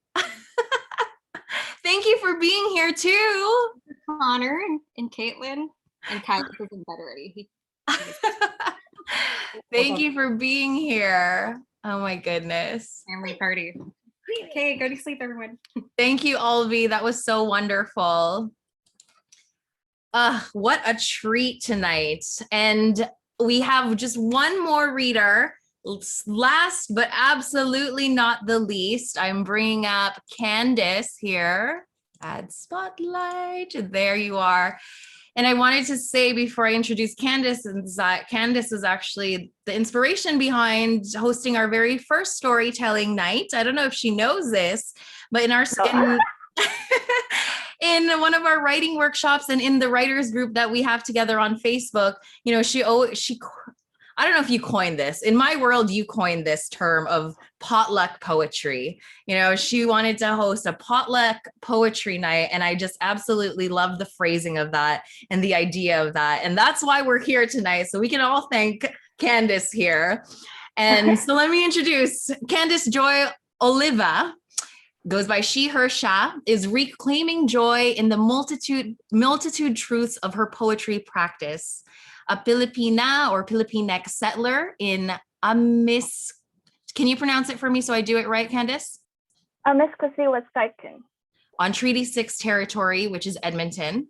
Thank you for being here too. Connor and Caitlin and Kyle isn't better already. Thank you for being here. Oh my goodness. Family party. Okay, go to sleep, everyone. Thank you, Olvi. That was so wonderful. What a treat tonight. And we have just one more reader. Last but absolutely not the least, I'm bringing up Candace here. Add spotlight. There you are. And I wanted to say before I introduce Candace, that Candace is actually the inspiration behind hosting our very first storytelling night. I don't know if she knows this, but in one of our writing workshops and in the writers group that we have together on Facebook, you know, I don't know if you coined this. In my world, you coined this term of potluck poetry. You know, she wanted to host a potluck poetry night, and I just absolutely love the phrasing of that and the idea of that. And that's why we're here tonight. So we can all thank Candace here. And so let me introduce Candace Joy Oliva. Goes by she, her, sha, is reclaiming joy in the multitude truths of her poetry practice. A Filipina or Filipinx settler in Amis. Can you pronounce it for me so I do it right, Candace? Amiscasi, Wisconsin. On Treaty 6 territory, which is Edmonton.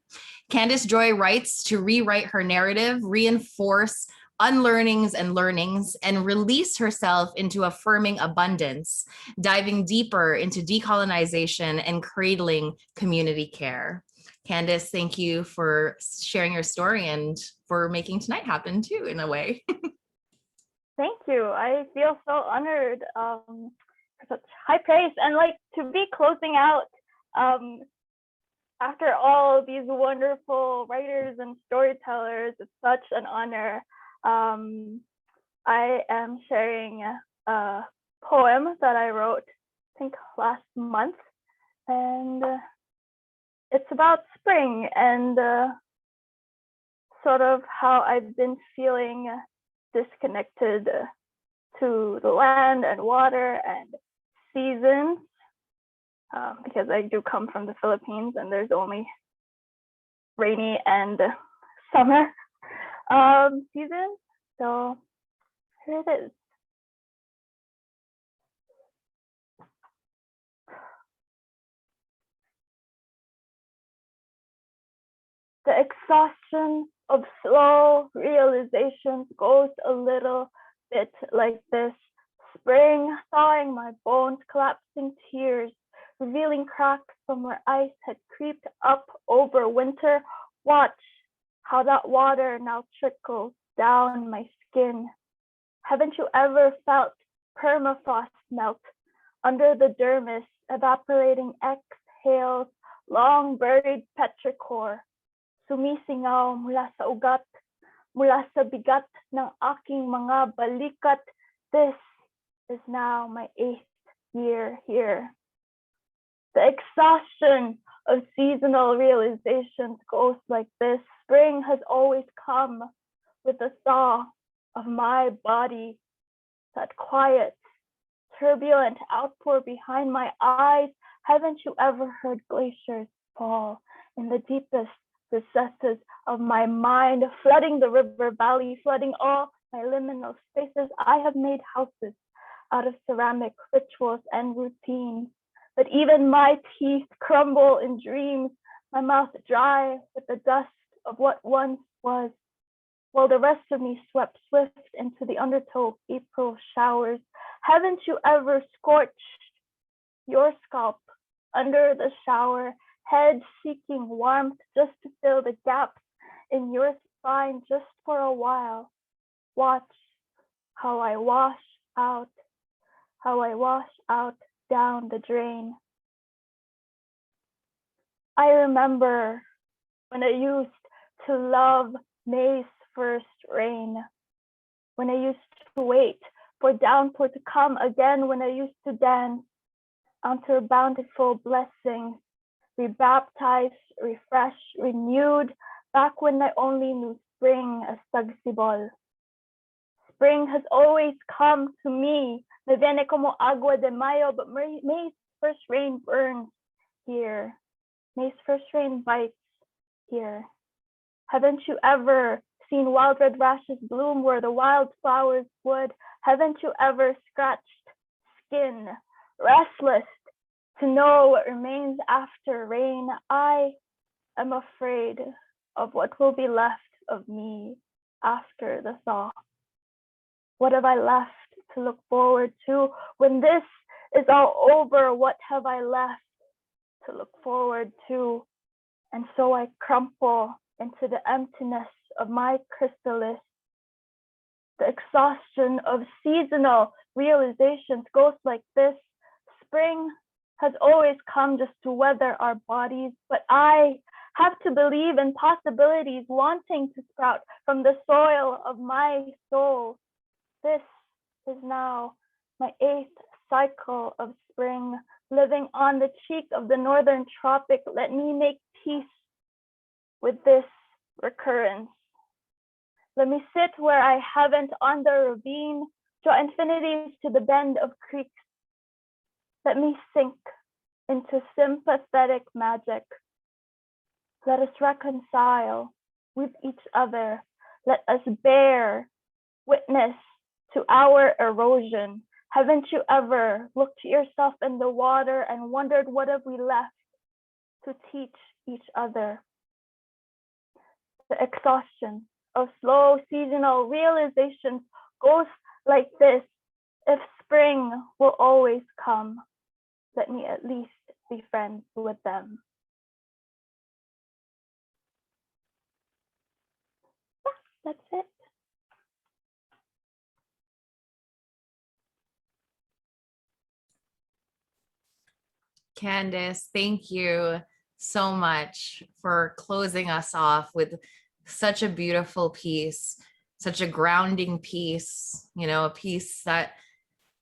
Candace Joy writes to rewrite her narrative, reinforce unlearnings and learnings, and release herself into affirming abundance, diving deeper into decolonization and cradling community care. Candace, thank you for sharing your story and for making tonight happen too, in a way. Thank you. I feel so honored for such high praise, and like to be closing out after all these wonderful writers and storytellers. It's such an honor. I am sharing a poem that I wrote, I think last month, and it's about spring and sort of how I've been feeling disconnected to the land and water and seasons, because I do come from the Philippines and there's only rainy and summer season. So here it is. The exhaustion of slow realizations goes a little bit like this. Spring thawing my bones, collapsing tears, revealing cracks from where ice had creeped up over winter. Watch how that water now trickles down my skin. Haven't you ever felt permafrost melt under the dermis, evaporating exhales, long buried petrichor? Sumisingaw mula sa ugat, mula sa bigat ng aking mga balikat. This is now my 8th year here. The exhaustion of seasonal realizations goes like this. Spring has always come with the thaw of my body, that quiet, turbulent outpour behind my eyes. Haven't you ever heard glaciers fall in the deepest recesses of my mind, flooding the river valley, flooding all my liminal spaces? I have made houses out of ceramic rituals and routines, but even my teeth crumble in dreams, my mouth dry with the dust of what once was, while the rest of me swept swift into the undertow of April showers. Haven't you ever scorched your scalp under the shower, head seeking warmth just to fill the gaps in your spine just for a while? Watch how I wash out down the drain. I remember when I used to love May's first rain, when I used to wait for downpour to come again, when I used to dance onto her bountiful blessings, rebaptized, refreshed, renewed, back when I only knew spring as tagsibol. Spring has always come to me. Me viene como agua de mayo, but May's first rain burns here. May's first rain bites here. Haven't you ever seen wild red rashes bloom where the wildflowers would? Haven't you ever scratched skin, restless to know what remains after rain? I am afraid of what will be left of me after the thaw. What have I left to look forward to when this is all over? What have I left to look forward to? And so I crumple into the emptiness of my chrysalis. The exhaustion of seasonal realizations goes like this. Spring has always come just to weather our bodies, but I have to believe in possibilities wanting to sprout from the soil of my soul. This is now my 8th cycle of spring, living on the cheek of the northern tropic. Let me make peace with this recurrence. Let me sit where I haven't on the ravine, draw infinities to the bend of creeks. Let me sink into sympathetic magic. Let us reconcile with each other. Let us bear witness to our erosion. Haven't you ever looked yourself in the water and wondered what have we left to teach each other? The exhaustion of slow seasonal realizations goes like this. If spring will always come, let me at least be friends with them. Yeah, that's it. Candace, thank you so much for closing us off with such a beautiful piece, such a grounding piece, you know, a piece that,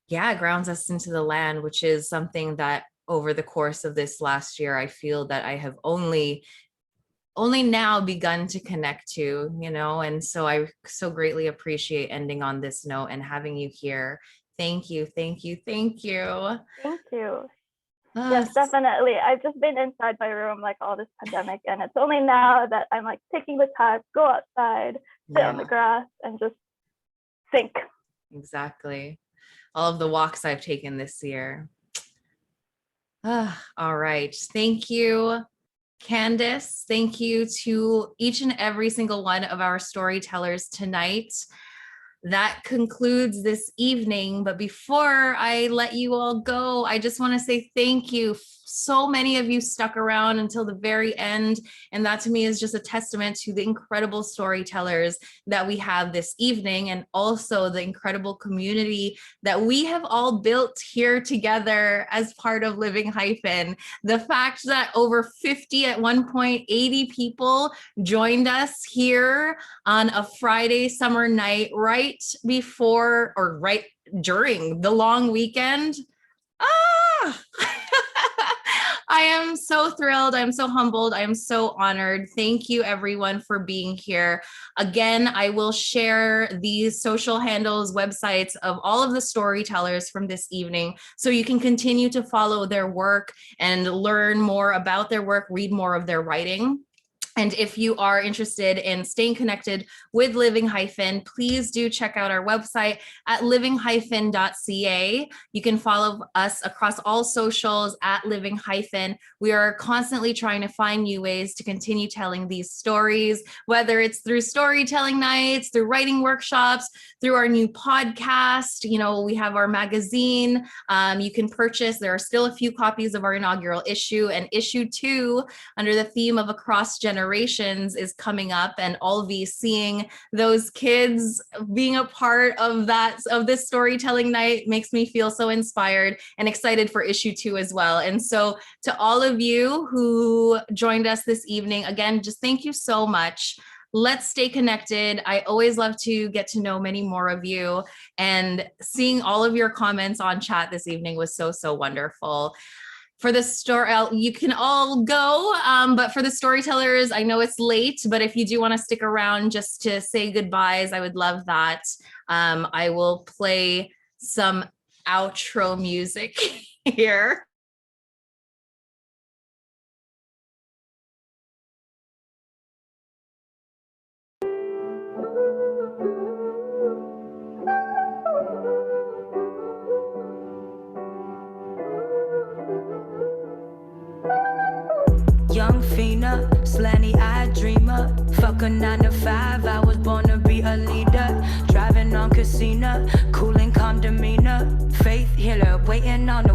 yeah, grounds us into the land, which is something that over the course of this last year, I feel that I have only now begun to connect to, you know, and so I so greatly appreciate ending on this note and having you here. Thank you, thank you, thank you. Thank you. Yes, definitely. I've just been inside my room like all this pandemic, and it's only now that I'm like taking the time, go outside, sit on the grass, and just think. Exactly. All of the walks I've taken this year. All right. Thank you, Candace. Thank you to each and every single one of our storytellers tonight. That concludes this evening. But before I let you all go, I just want to say thank you. So many of you stuck around until the very end. And that to me is just a testament to the incredible storytellers that we have this evening, and also the incredible community that we have all built here together as part of Living Hyphen. The fact that over 50, at one point, 80 people joined us here on a Friday summer night, right before or right during the long weekend. I am so thrilled. I'm so humbled. I'm so honored. Thank you everyone for being here. Again, I will share these social handles, websites of all of the storytellers from this evening, so you can continue to follow their work and learn more about their work, read more of their writing. And if you are interested in staying connected with Living Hyphen, please do check out our website at living-hyphen.ca. You can follow us across all socials at Living Hyphen. We are constantly trying to find new ways to continue telling these stories, whether it's through storytelling nights, through writing workshops, through our new podcast. You know, we have our magazine you can purchase. There are still a few copies of our inaugural issue and issue 2 under the theme of Across Generations. generations is coming up, and Olvi, seeing those kids being a part of this storytelling night makes me feel so inspired and excited for issue 2 as well. And so to all of you who joined us this evening, again, just thank you so much. Let's stay connected. I always love to get to know many more of you, and seeing all of your comments on chat this evening was so, so wonderful. For the story, you can all go, but for the storytellers, I know it's late, but if you do want to stick around just to say goodbyes, I would love that. I will play some outro music here. Young Fina, slanty-eyed dreamer. Fuck a 9 to 5, I was born to be a leader. Driving on casino, cool and calm demeanor. Faith healer, waiting on the